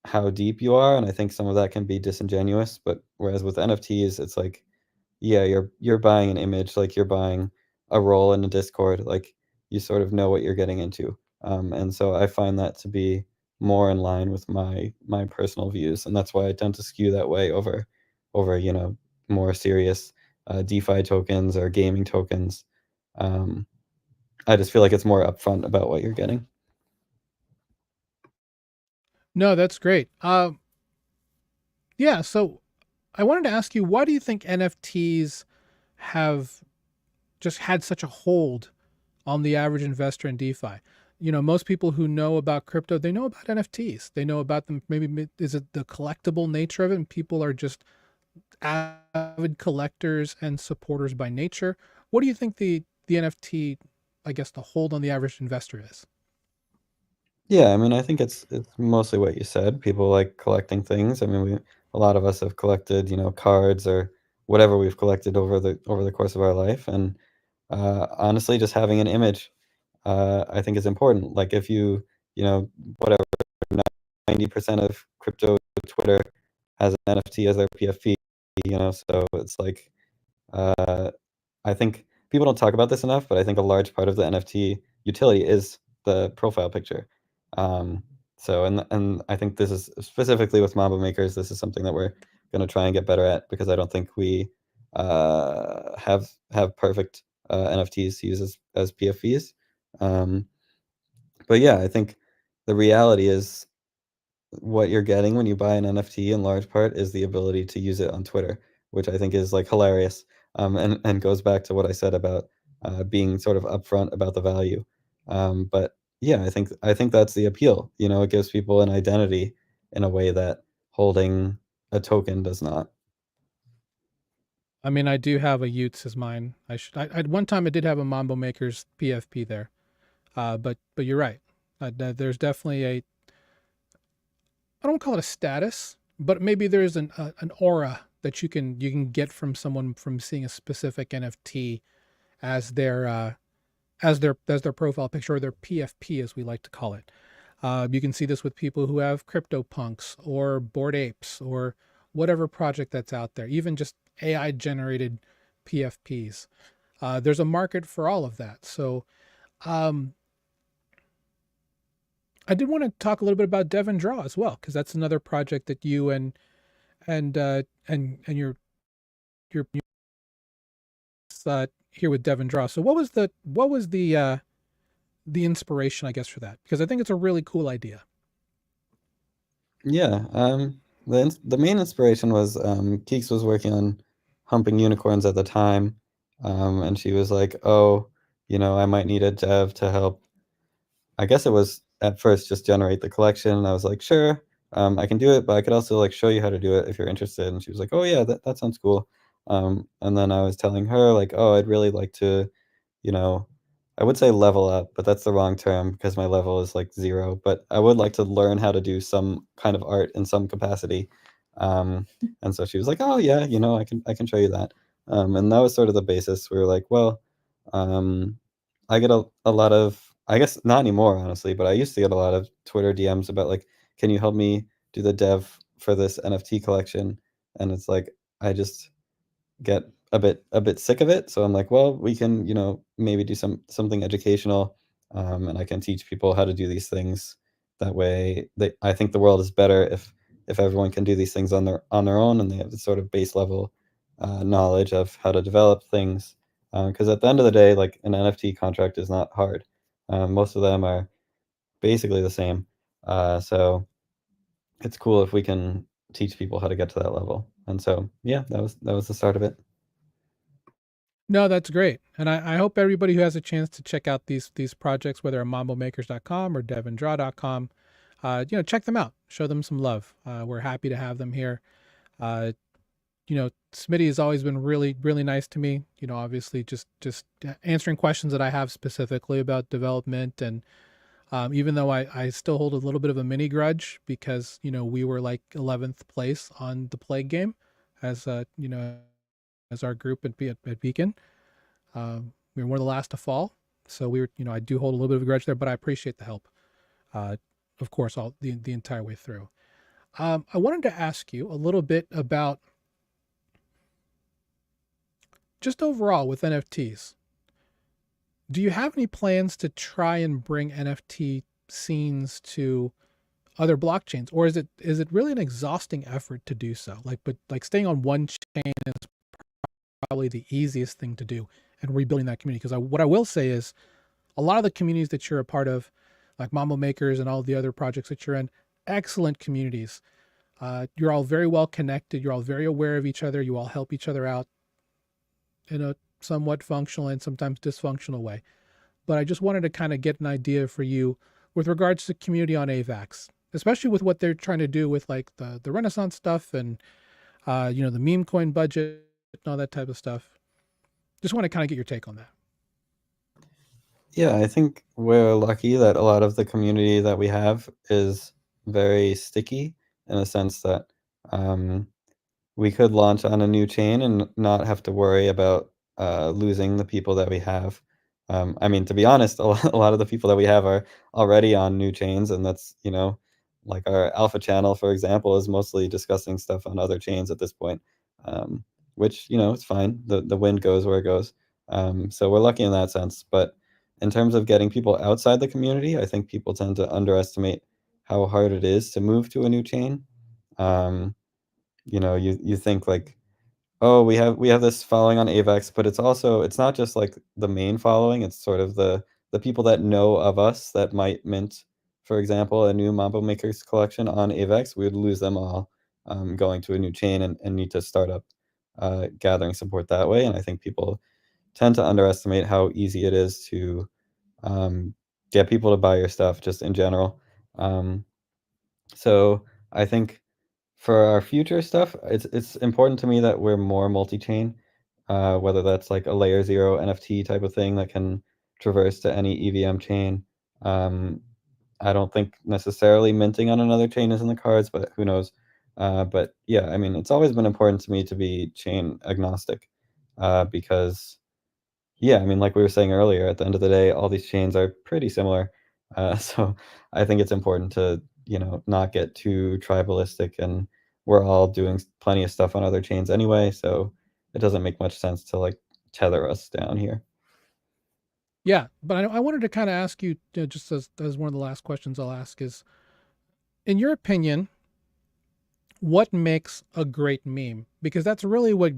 how deep you are, and I think some of that can be disingenuous. But whereas with NFTs, it's like, yeah, you're buying an image, like you're buying a role in a Discord, like you sort of know what you're getting into. And so I find that to be more in line with my personal views, and that's why I tend to skew that way over more serious DeFi tokens or gaming tokens. I just feel like it's more upfront about what you're getting. No, that's great. Yeah, so I wanted to ask you, why do you think NFTs have just had such a hold on the average investor in DeFi? Most people who know about crypto, they know about NFTs. They know about them. Maybe is it the collectible nature of it, and people are just avid collectors and supporters by nature. What do you think the NFT, I guess, the hold on the average investor is? Yeah, I mean, I think it's mostly what you said. People like collecting things. I mean, a lot of us have collected, cards or whatever we've collected over the course of our life, and honestly, just having an image, I think is important. Like if whatever, 90% of crypto Twitter has an NFT as their PFP, so it's like, uh, I think people don't talk about this enough, but I think a large part of the NFT utility is the profile picture. Um, so and I think this is specifically with Mambo Makers, this is something that we're going to try and get better at, because I don't think we have perfect NFTs to use as PFPs. But yeah, I think the reality is what you're getting when you buy an NFT in large part is the ability to use it on Twitter, which I think is like hilarious. And goes back to what I said about being sort of upfront about the value. But yeah, I think that's the appeal. It gives people an identity in a way that holding a token does not. I mean, I do have a Utes as mine. At one time I did have a Mambo Makers PFP there, but you're right. There's definitely I don't call it a status, but maybe there's an aura that you can get from someone from seeing a specific NFT as their profile picture, or their PFP as we like to call it. You can see this with people who have CryptoPunks or Bored Apes or whatever project that's out there, even just AI generated PFPs. There's a market for all of that. So um, I did want to talk a little bit about Devon Draw as well, because that's another project that you and your here with Devin Draw. So what was the inspiration, I guess, for that? Because I think it's a really cool idea. Yeah, the main inspiration was Keeks was working on humping unicorns at the time, and she was like, "Oh, I might need a dev to help." I guess it was at first just generate the collection. And I was like, "Sure, I can do it, but I could also like show you how to do it if you're interested." And she was like, "Oh yeah, that sounds cool." And then I was telling her like, "Oh, I'd really like to, you know, I would say level up, but that's the wrong term because my level is like 0, but I would like to learn how to do some kind of art in some capacity." And so she was like, "Oh yeah, I can show you that." And that was sort of the basis. We were like, "Well, um, I get a lot of, I guess not anymore, honestly, but I used to get a lot of Twitter DMs about like, can you help me do the dev for this NFT collection?" And it's like, I just get a bit sick of it. So I'm like, well, we can, maybe do something educational, and I can teach people how to do these things. That way, I think the world is better if everyone can do these things on their own, and they have the sort of base level knowledge of how to develop things. Because at the end of the day, like an NFT contract is not hard. Most of them are basically the same. So it's cool if we can teach people how to get to that level. And so yeah, that was the start of it. No, that's great. And I hope everybody who has a chance to check out these projects, whether at mambomakers.com or devindraw.com, check them out. Show them some love. We're happy to have them here. Uh, Smitty has always been really, really nice to me. Obviously just answering questions that I have specifically about development. And even though I still hold a little bit of a mini grudge because, we were like 11th place on the plague game as, as our group at Beacon. We were one of the last to fall. So we were, I do hold a little bit of a grudge there, but I appreciate the help. Uh, of course, all the entire way through. I wanted to ask you a little bit about just overall with NFTs. Do you have any plans to try and bring NFT scenes to other blockchains, or is it really an exhausting effort to do so? But staying on one chain is probably the easiest thing to do, and rebuilding that community. Because what I will say is, a lot of the communities that you're a part of, like Mambo Makers and all the other projects that you're in, excellent communities. You're all very well connected. You're all very aware of each other. You all help each other out in a somewhat functional and sometimes dysfunctional way. But I just wanted to kind of get an idea for you with regards to community on AVAX, especially with what they're trying to do with like the Renaissance stuff and the meme coin budget and all that type of stuff. Just want to kind of get your take on that. Yeah, I think we're lucky that a lot of the community that we have is very sticky in a sense that um, we could launch on a new chain and not have to worry about losing the people that we have. I mean, to be honest, a lot of the people that we have are already on new chains, and that's, like our alpha channel, for example, is mostly discussing stuff on other chains at this point, which, it's fine. The wind goes where it goes. So we're lucky in that sense. But in terms of getting people outside the community, I think people tend to underestimate how hard it is to move to a new chain. Um, you think like, oh, we have this following on AVAX, but it's not just like the main following, it's sort of the people that know of us that might mint, for example, a new Mambo Makers collection on AVAX. We would lose them all, going to a new chain and need to start up gathering support that way. And I think people tend to underestimate how easy it is to um, get people to buy your stuff just in general. Um, so I think for our future stuff, it's important to me that we're more multi-chain, whether that's like a layer 0 NFT type of thing that can traverse to any EVM chain. Um, I don't think necessarily minting on another chain is in the cards, but who knows? But yeah, I mean, it's always been important to me to be chain agnostic, because yeah, I mean, like we were saying earlier, at the end of the day, all these chains are pretty similar. So I think it's important to, not get too tribalistic, and we're all doing plenty of stuff on other chains anyway, so it doesn't make much sense to like tether us down here. Yeah, but I wanted to kind of ask you, just as one of the last questions I'll ask is, in your opinion, what makes a great meme? Because that's really what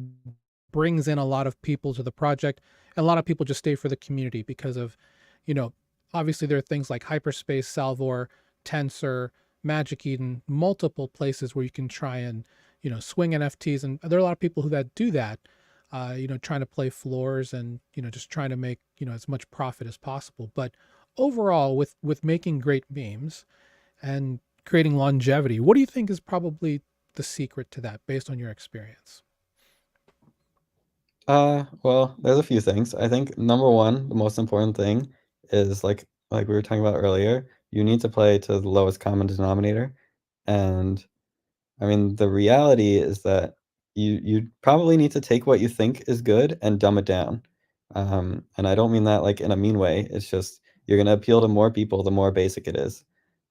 brings in a lot of people to the project. And a lot of people just stay for the community because of, you know, obviously there are things like Hyperspace, Salvor, Tensor, Magic Eden, multiple places where you can try and, you know, swing NFTs. And there are a lot of people who that do that, you know, trying to play floors and, you know, just trying to make, you know, as much profit as possible. But overall, with making great memes and creating longevity, what do you think is probably the secret to that based on your experience? Well, there's a few things. I think number one, the most important thing is like we were talking about earlier, you need to play to the lowest common denominator. And I mean, the reality is that you probably need to take what you think is good and dumb it down. And I don't mean that like in a mean way. It's just you're gonna appeal to more people the more basic it is.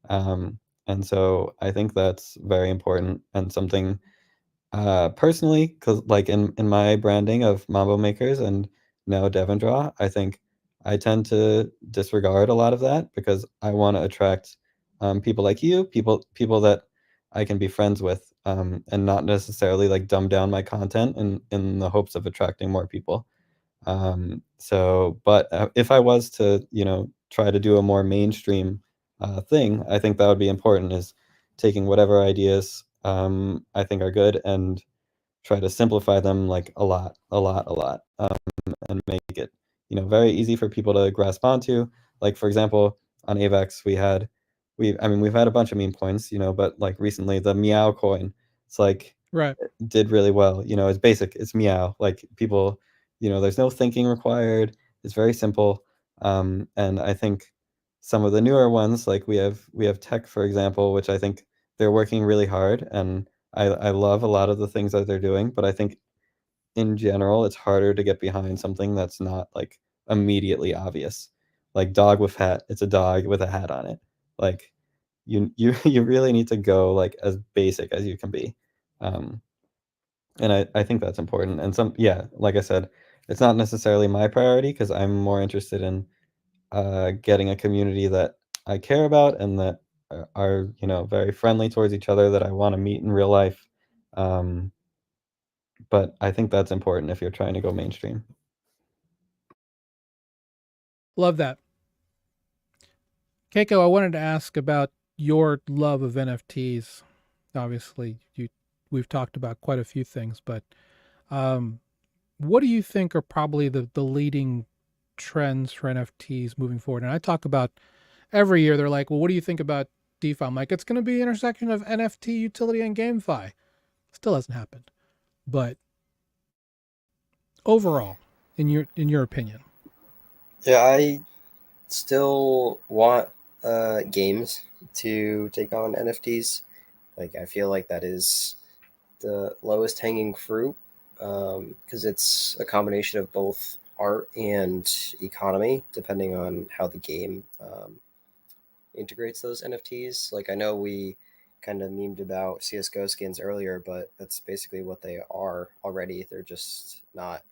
And so I think that's very important and something personally, because like in my branding of Mambo makers and now Devondraw, I think I tend to disregard a lot of that because I want to attract people like you, people that I can be friends with, and not necessarily like dumb down my content in the hopes of attracting more people. So, but if I was to, you know, try to do a more mainstream thing, I think that would be important is taking whatever ideas I think are good and try to simplify them like a lot, a lot, a lot, and make it, you know, very easy for people to grasp onto. Like for example, on AVAX, I mean, we've had a bunch of meme coins, you know, but like recently the Meow coin, it's like Right. did really well. You know, it's basic, it's Meow. Like people, you know, there's no thinking required. It's very simple. And I think some of the newer ones, like we have Tech, for example, which I think they're working really hard, and I love a lot of the things that they're doing, but I think in general it's harder to get behind something that's not like immediately obvious. Like dog with hat, it's a dog with a hat on it. Like you really need to go like as basic as you can be. Um, and I think that's important. And some, yeah, like I said, it's not necessarily my priority because I'm more interested in getting a community that I care about and that are, you know, very friendly towards each other that I want to meet in real life. Um, but I think that's important if you're trying to go mainstream. Love that. Keiko, I wanted to ask about your love of NFTs. Obviously, we've talked about quite a few things, but um, what do you think are probably the leading trends for NFTs moving forward? And I talk about every year, they're like, well, what do you think about DeFi? I'm like, it's going to be intersection of NFT, utility, and GameFi. Still hasn't happened. But overall, in your opinion. Yeah, I still want games to take on NFTs. Like, I feel like that is the lowest hanging fruit because it's a combination of both art and economy, depending on how the game integrates those NFTs. Like, I know we kind of memed about CSGO skins earlier, but that's basically what they are already. They're just not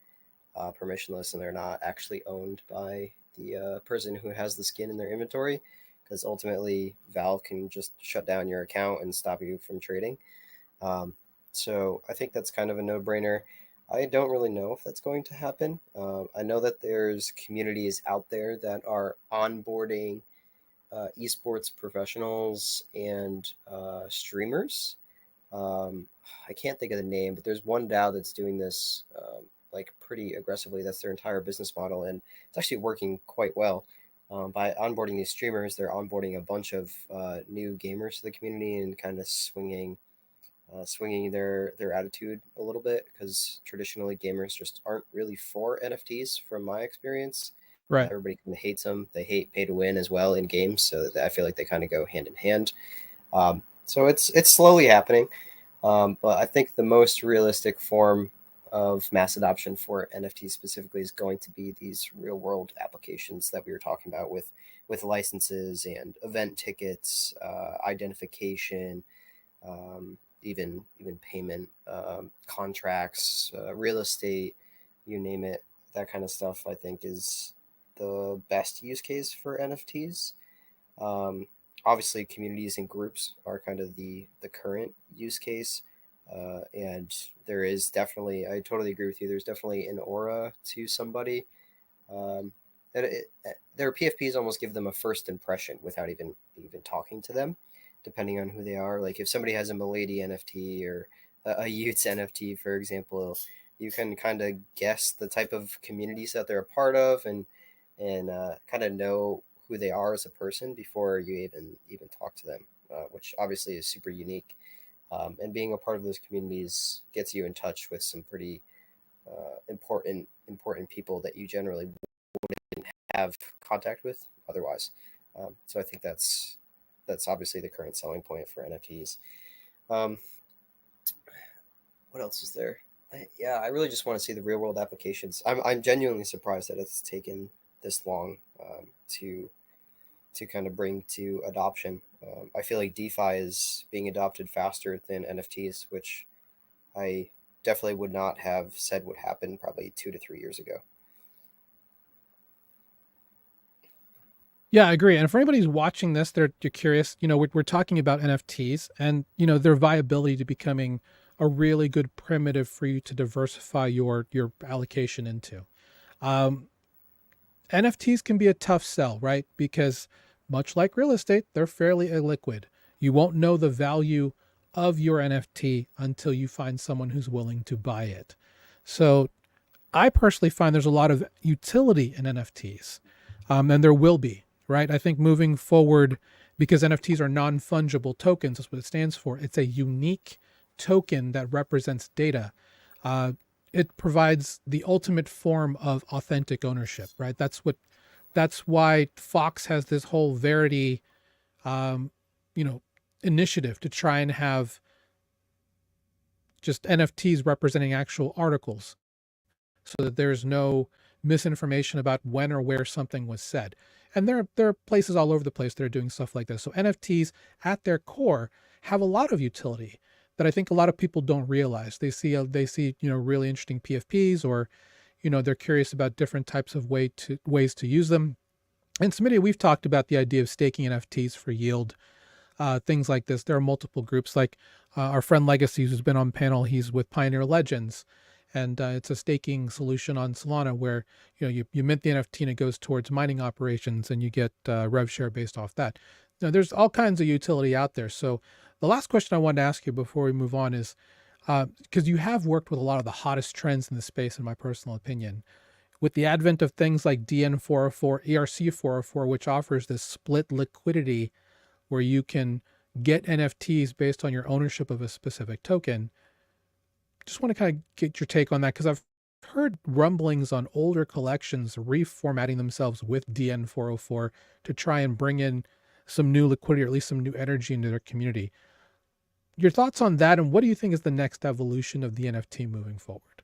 permissionless and they're not actually owned by the person who has the skin in their inventory because ultimately Valve can just shut down your account and stop you from trading. Um, so I think that's kind of a no brainer. I don't really know if that's going to happen. I know that there's communities out there that are onboarding esports professionals and streamers. I can't think of the name, but there's one DAO that's doing this like pretty aggressively. That's their entire business model, and it's actually working quite well. By onboarding these streamers, they're onboarding a bunch of new gamers to the community and kind of swinging their attitude a little bit because traditionally gamers just aren't really for NFTs from my experience. Right. Everybody kind of hates them. They hate pay to win as well in games, so I feel like they kind of go hand in hand. So it's slowly happening, but I think the most realistic form of mass adoption for NFTs specifically is going to be these real world applications that we were talking about with licenses and event tickets, identification, even payment, contracts, real estate, you name it. That kind of stuff I think is the best use case for NFTs. Um, Obviously, communities and groups are kind of the current use case. And there is definitely, I totally agree with you. There's definitely an aura to somebody. Um, their PFPs almost give them a first impression without even talking to them, depending on who they are. Like if somebody has a Milady NFT or a Utes NFT, for example, you can kind of guess the type of communities that they're a part of, and kind of know who they are as a person before you even talk to them, which obviously is super unique. And being a part of those communities gets you in touch with some pretty important people that you generally have contact with otherwise. So I think that's obviously the current selling point for NFTs. Um, what else is there? Yeah, I really just want to see the real world applications. I'm genuinely surprised that it's taken this long to kind of bring to adoption. I feel like DeFi is being adopted faster than NFTs, which I definitely would not have said would happen probably 2 to 3 years ago. Yeah, I agree. And for anybody who's watching this, you're curious, we're talking about NFTs and, their viability to becoming a really good primitive for you to diversify your allocation into. Um, NFTs can be a tough sell, right? Because much like real estate, they're fairly illiquid. You won't know the value of your NFT until you find someone who's willing to buy it. So I personally find there's a lot of utility in NFTs, and there will be, right? I think moving forward, because NFTs are non-fungible tokens, that's what it stands for. It's a unique token that represents data. Uh, it provides the ultimate form of authentic ownership, right? That's why Fox has this whole Verity, um, you know, initiative to try and have just NFTs representing actual articles, so that there's no misinformation about when or where something was said. And there are places all over the place that are doing stuff like this. So NFTs at their core have a lot of utility that I think a lot of people don't realize. They see really interesting PFPs, or they're curious about different types of ways to use them. And Smitty, we've talked about the idea of staking NFTs for yield, things like this. There are multiple groups, like our friend Legacy, who's been on panel. He's with Pioneer Legends, and it's a staking solution on Solana where you mint the NFT and it goes towards mining operations, and you get rev share based off that. Now, there's all kinds of utility out there. So the last question I wanted to ask you before we move on is, because you have worked with a lot of the hottest trends in the space, in my personal opinion, with the advent of things like DN404, ERC404, which offers this split liquidity where you can get NFTs based on your ownership of a specific token. Just want to kind of get your take on that, because I've heard rumblings on older collections reformatting themselves with DN404 to try and bring in some new liquidity, or at least some new energy into their community. Your thoughts on that, and what do you think is the next evolution of the NFT moving forward?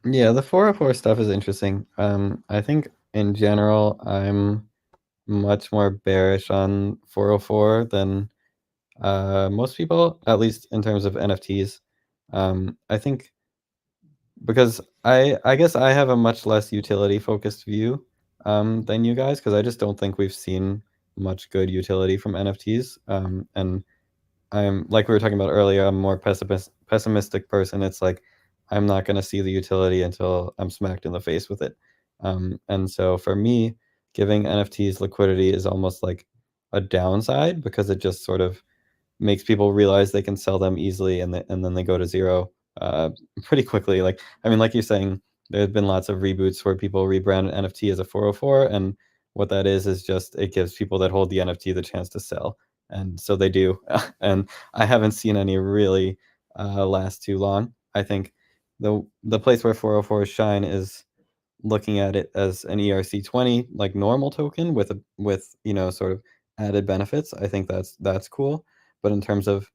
Yeah, the 404 stuff is interesting. I think in general, I'm much more bearish on 404 than most people, at least in terms of NFTs. I think because I guess I have a much less utility focused view than you guys, because I just don't think we've seen much good utility from NFTs. And I'm, like we were talking about earlier, I'm a more pessimistic person. It's like I'm not going to see the utility until I'm smacked in the face with it. And so for me, giving NFTs liquidity is almost like a downside, because it just sort of makes people realize they can sell them easily, and then they go to zero pretty quickly. Like, I mean, like you're saying, there's been lots of reboots where people rebrand an NFT as a 404, and what that is just it gives people that hold the NFT the chance to sell, and so they do. And I haven't seen any really last too long. I think the place where 404s shine is looking at it as an ERC20 like normal token with sort of added benefits. I think that's cool. But in terms of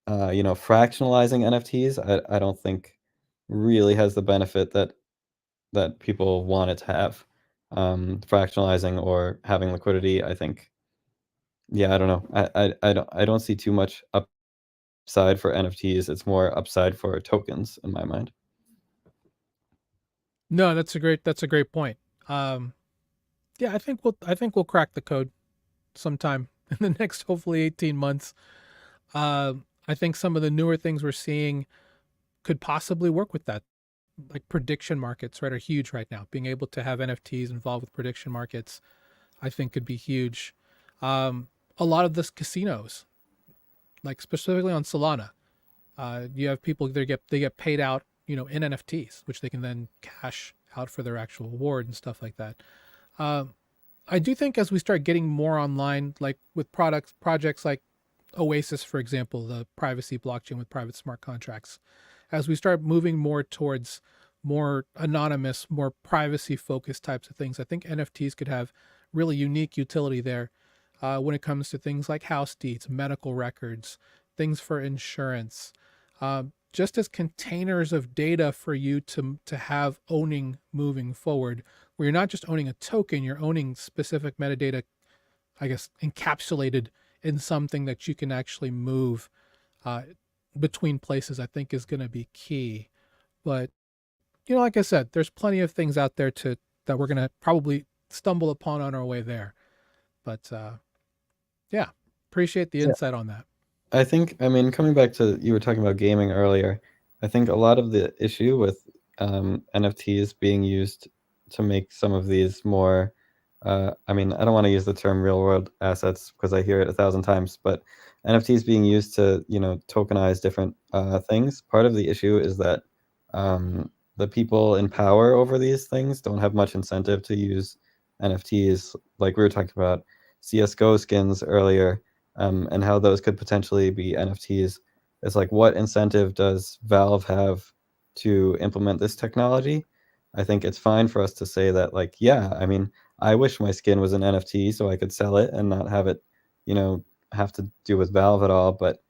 fractionalizing NFTs, I don't think really has the benefit that people want it to have. Fractionalizing or having liquidity, I think, yeah, I don't know. I don't see too much upside for NFTs. It's more upside for tokens in my mind. No, that's a great point. Um, yeah, I think we'll crack the code sometime in the next, hopefully, 18 months. I think some of the newer things we're seeing could possibly work with that. Like prediction markets, right, are huge right now. Being able to have NFTs involved with prediction markets, I think could be huge. A lot of this casinos, like specifically on Solana, you have people they get paid out, in NFTs, which they can then cash out for their actual reward and stuff like that. I do think as we start getting more online, like with projects like Oasis, for example, the privacy blockchain with private smart contracts, as we start moving more towards more anonymous, more privacy focused types of things, I think NFTs could have really unique utility there when it comes to things like house deeds, medical records, things for insurance, just as containers of data for you to have owning moving forward, where you're not just owning a token, you're owning specific metadata, I guess, encapsulated in something that you can actually move between places, I think is going to be key. But, like I said, there's plenty of things out there that we're going to probably stumble upon on our way there. But yeah, appreciate the insight on that. I think, I mean, coming back to, you were talking about gaming earlier, I think a lot of the issue with NFTs being used to make some of these more, I mean, I don't want to use the term real world assets because I hear it 1,000 times, but NFTs being used to, tokenize different things. Part of the issue is that the people in power over these things don't have much incentive to use NFTs. Like we were talking about CSGO skins earlier, and how those could potentially be NFTs. It's like, what incentive does Valve have to implement this technology? I think it's fine for us to say that, like, yeah, I mean, I wish my skin was an NFT so I could sell it and not have it, have to do with Valve at all. But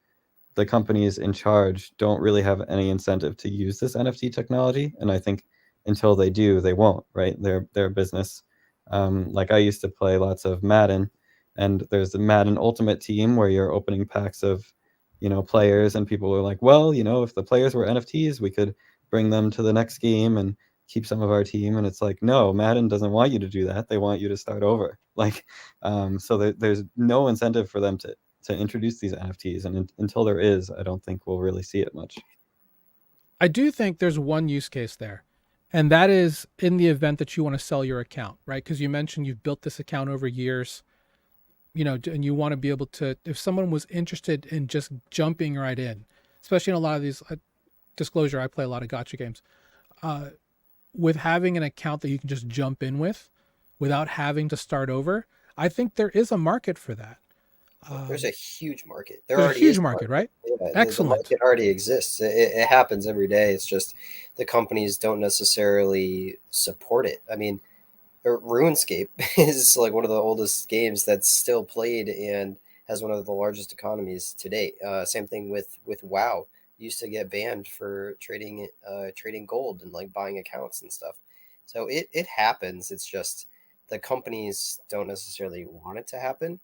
the companies in charge don't really have any incentive to use this NFT technology. And I think until they do, they won't, right? Their business. Like I used to play lots of Madden, and there's the Madden Ultimate Team where you're opening packs of, players, and people were like, well, if the players were NFTs, we could bring them to the next game and keep some of our team. And it's like, no, Madden doesn't want you to do that. They want you to start over. Like, so there's no incentive for them to introduce these NFTs. And until there is, I don't think we'll really see it much. I do think there's one use case there, and that is in the event that you want to sell your account, right? Because you mentioned you've built this account over years, and you want to be able to, if someone was interested in just jumping right in, especially in a lot of these, disclosure, I play a lot of gacha games, with having an account that you can just jump in with without having to start over, I think there is a market for that. There's a huge market. There's a huge market, right? Yeah, excellent. The market already exists. It happens every day. It's just the companies don't necessarily support it. I mean, RuneScape is like one of the oldest games that's still played and has one of the largest economies to date. Same thing with WoW. Used to get banned for trading gold and like buying accounts and stuff. So it happens. It's just the companies don't necessarily want it to happen.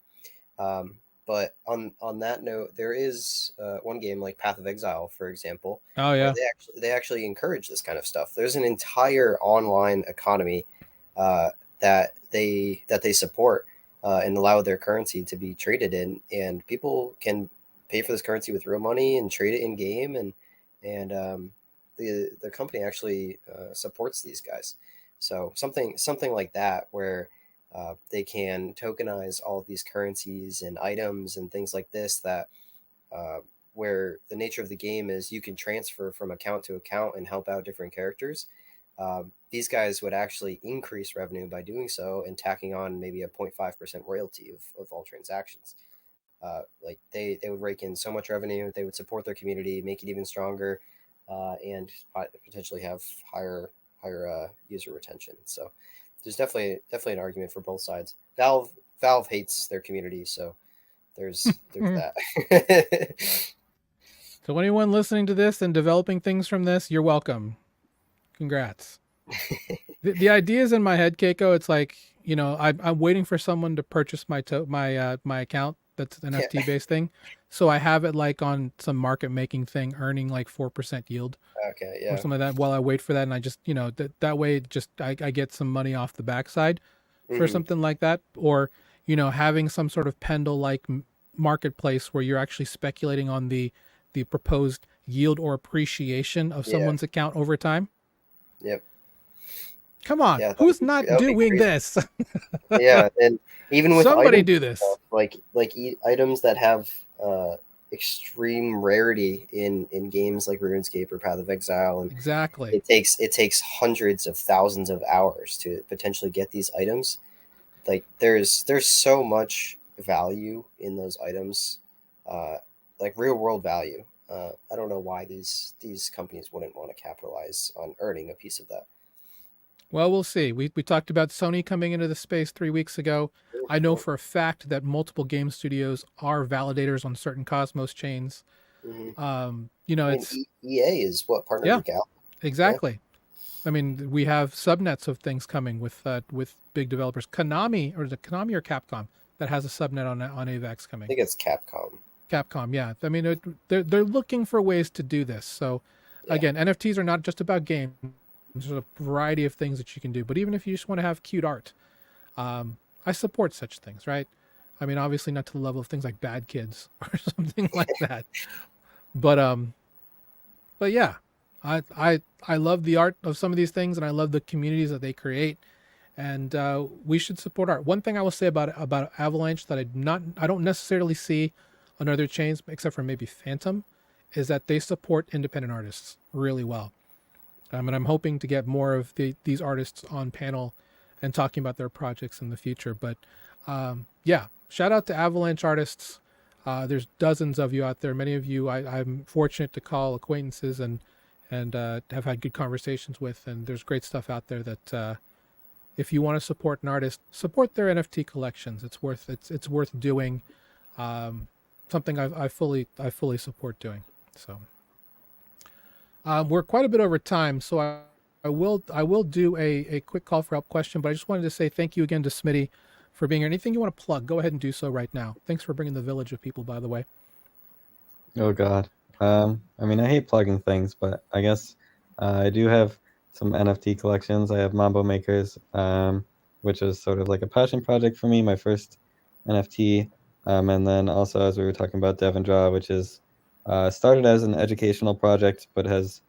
But on that note, there is one game like Path of Exile, for example, Oh yeah, where they actually encourage this kind of stuff. There's an entire online economy that they support and allow their currency to be traded in, and people can pay for this currency with real money and trade it in game, and the company actually supports these guys. So something like that where they can tokenize all of these currencies and items and things like this that where the nature of the game is you can transfer from account to account and help out different characters. These guys would actually increase revenue by doing so and tacking on maybe a 0.5% royalty of all transactions. Like they would rake in so much revenue, they would support their community, make it even stronger, and potentially have higher user retention. So there's definitely an argument for both sides. Valve hates their community, so there's that. So anyone listening to this and developing things from this, you're welcome. Congrats. The idea is in my head, Kaco. It's like, I'm waiting for someone to purchase my account that's an NFT based thing, so I have it like on some market making thing, earning like 4% yield. Okay, yeah, or something like that. While I wait for that, and I just that way, just I get some money off the backside for something like that, or having some sort of Pendle like marketplace where you're actually speculating on the the proposed yield or appreciation of someone's account over time. Yep. Come on, Yeah, who's not doing this? Yeah, and even with somebody items, do this. like items that have extreme rarity in games like RuneScape or Path of Exile, and Exactly. it takes hundreds of thousands of hours to potentially get these items. Like there's so much value in those items, like real world value. I don't know why these companies wouldn't want to capitalize on earning a piece of that. Well, we'll see. We talked about Sony coming into the space 3 weeks ago. I know for a fact that multiple game studios are validators on certain Cosmos chains. You know, it's EA is what partnered with Gal. Exactly. Yeah. I mean, we have subnets of things coming with big developers. Konami, or is it Konami or Capcom that has a subnet on AVAX coming? I think it's Capcom. Capcom, yeah. I mean, they're looking for ways to do this. So, again, NFTs are not just about games. There's a variety of things that you can do. But even if you just want to have cute art, I support such things, right? I mean, obviously not to the level of things like Bad Kids or something like that. But yeah, I love the art of some of these things, and I love the communities that they create, and we should support art. One thing I will say about Avalanche that I don't necessarily see on other chains, except for maybe Phantom, is that they support independent artists really well. And I'm hoping to get more of these artists on panel and talking about their projects in the future. But yeah, shout out to Avalanche artists. There's dozens of you out there. Many of you I'm fortunate to call acquaintances and have had good conversations with. And there's great stuff out there that if you want to support an artist, support their NFT collections. It's worth doing. Something I fully support doing. So we're quite a bit over time, so I will do a quick call for help question. But I just wanted to say thank you again to Smitty for being here. Anything you want to plug, go ahead and do so right now. Thanks for bringing the village of people, by the way. Oh God. I mean, I hate plugging things, but I guess I do have some NFT collections. I have Mambo Makers, which is sort of like a passion project for me, my first NFT. And then also, as we were talking about, Dev and Draw, which is started as an educational project, but has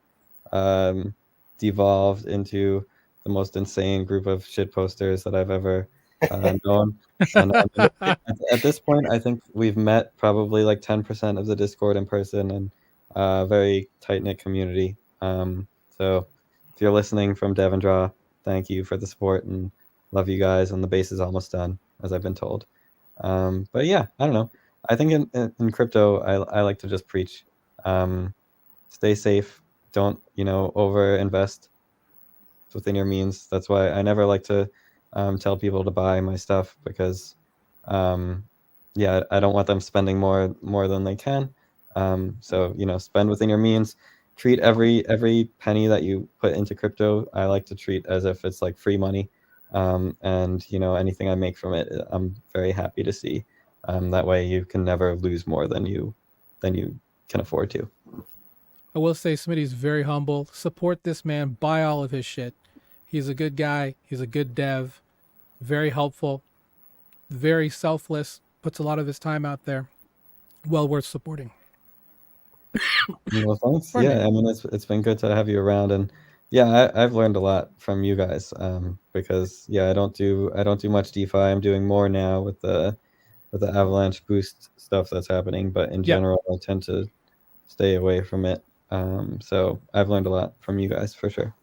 devolved into the most insane group of shit posters that I've ever known. And at this point, I think we've met probably like 10% of the Discord in person, and a very tight-knit community. So if you're listening from Dev and Draw, thank you for the support and love you guys. And the base is almost done, as I've been told. But yeah, I don't know. I think in crypto, I like to just preach. Stay safe. Don't, over invest within your means. That's why I never like to tell people to buy my stuff, because yeah, I don't want them spending more than they can. So spend within your means. Treat every penny that you put into crypto, I like to treat as if it's like free money. And anything I make from it, I'm very happy to see. That way you can never lose more than you can afford to. I will say Smitty's very humble. Support this man. Buy all of his shit. He's a good guy. He's a good dev. Very helpful. Very selfless. Puts a lot of his time out there. Well worth supporting. Well, thanks. Yeah, I mean, it's been good to have you around, and yeah, I've learned a lot from you guys. Because yeah, I don't do much DeFi. I'm doing more now with the Avalanche boost stuff that's happening, but in general, I tend to stay away from it. So I've learned a lot from you guys for sure.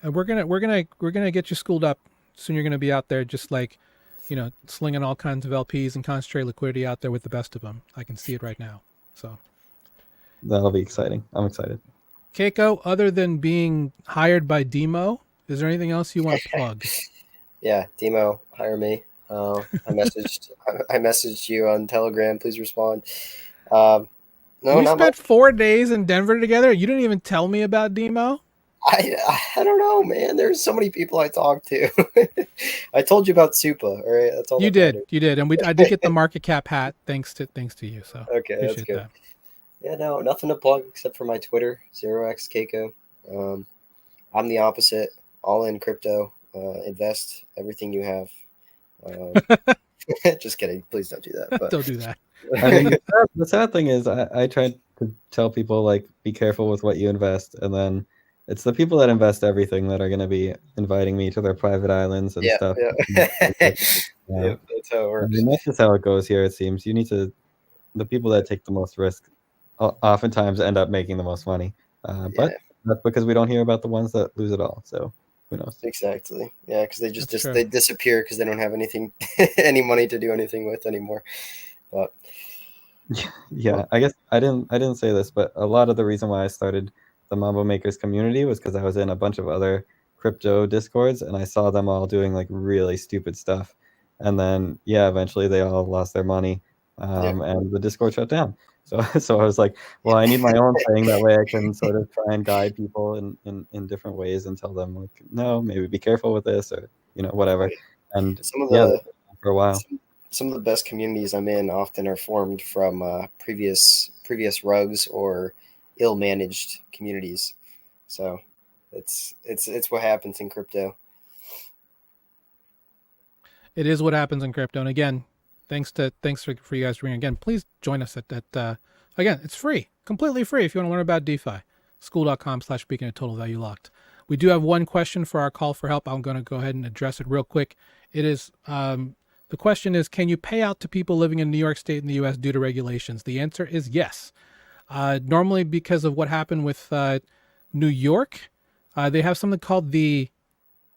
And we're gonna get you schooled up. Soon you're gonna be out there just like, slinging all kinds of LPs and concentrate liquidity out there with the best of them. I can see it right now. So that'll be exciting. I'm excited. Kaco, other than being hired by Dimo, is there anything else you want to plug? Yeah, Dimo, hire me. I messaged you on Telegram. Please respond. No, we spent 4 days in Denver together. You didn't even tell me about Dimo. I don't know, man. There's so many people I talked to. I told you about Supa. All right, that's all. You did, and I did get the market cap hat thanks to you. So okay, that's good. That. Yeah, no, nothing to plug except for my Twitter, 0xKaco. I'm the opposite. All in crypto. Invest everything you have. Just kidding. Please don't do that. But, don't do that. I mean, the sad thing is, I tried to tell people like, be careful with what you invest, and then it's the people that invest everything that are going to be inviting me to their private islands and Yeah, stuff. yeah. Yeah, Yep, that's how it I works. mean, that's just how it goes here. It seems you need to the people that take the most risk oftentimes end up making the most money. But Yeah, that's because we don't hear about the ones that lose it all. So who knows? exactly. Yeah, because they That's true. they disappear because they don't have anything, any money to do anything with anymore. But Yeah, I guess I didn't say this, but a lot of the reason why I started the Mambo Makers community was because I was in a bunch of other crypto discords and I saw them all doing like really stupid stuff. And then yeah, eventually they all lost their money, yeah, and the Discord shut down. So so I was like, well, I need my own thing that way I can sort of try and guide people in different ways and tell them like, no, maybe be careful with this or whatever. right. And Some of yeah, the for a while. some of the best communities I'm in often are formed from previous rugs or ill managed communities. So it's what happens in crypto. It is what happens in crypto. And again, thanks for you guys for being again. Please join us at that. Again, it's free, completely free. If you want to learn about DeFi, school.com/Beacon of Total Value Locked. We do have one question for our call for help. I'm going to go ahead and address it real quick. It is the question is, can you pay out to people living in New York State in the U.S. due to regulations? The answer is yes. Normally, because of what happened with New York, they have something called the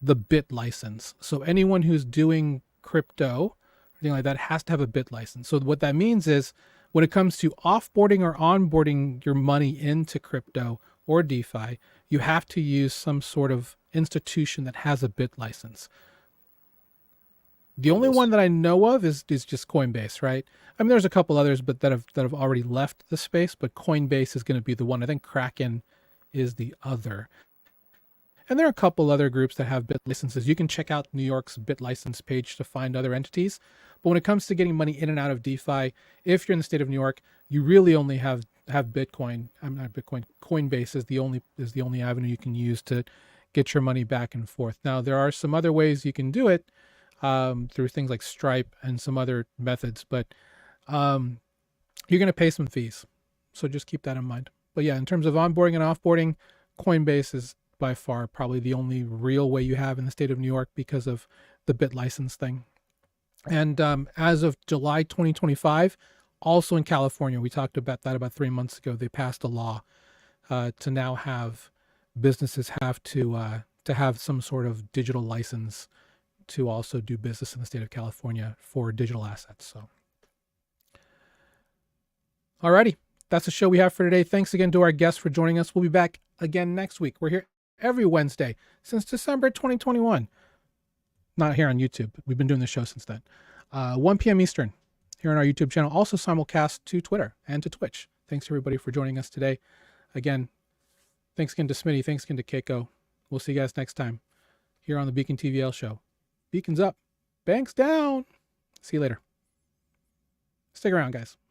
BIT license. So anyone who's doing crypto, anything like that, has to have a BIT license. So what that means is when it comes to offboarding or onboarding your money into crypto or DeFi, you have to use some sort of institution that has a BIT license. The only one that I know of is just Coinbase, right? I mean, there's a couple others, but that have already left the space. But Coinbase is going to be the one. I think Kraken is the other. And there are a couple other groups that have BIT licenses. You can check out New York's BIT license page to find other entities. But when it comes to getting money in and out of DeFi, if you're in the state of New York, you really only have Bitcoin. I'm not Bitcoin. Coinbase is the only avenue you can use to get your money back and forth. Now there are some other ways you can do it through things like Stripe and some other methods, but you're going to pay some fees. So just keep that in mind. But yeah, in terms of onboarding and offboarding, Coinbase is by far probably the only real way you have in the state of New York because of the BIT license thing. And as of July 2025, also in California, we talked about that about 3 months ago, they passed a law to now have businesses have to have some sort of digital license to also do business in the state of California for digital assets. So, alrighty, that's the show we have for today. Thanks again to our guests for joining us. We'll be back again next week. We're here every Wednesday since December 2021. Not here on YouTube, but we've been doing the show since then. 1 p.m. Eastern here on our YouTube channel. Also simulcast to Twitter and to Twitch. Thanks everybody for joining us today. Again, thanks again to Smitty. Thanks again to Kaco. We'll see you guys next time here on the Beacon TVL show. Beacons up, banks down. See you later. Stick around, guys.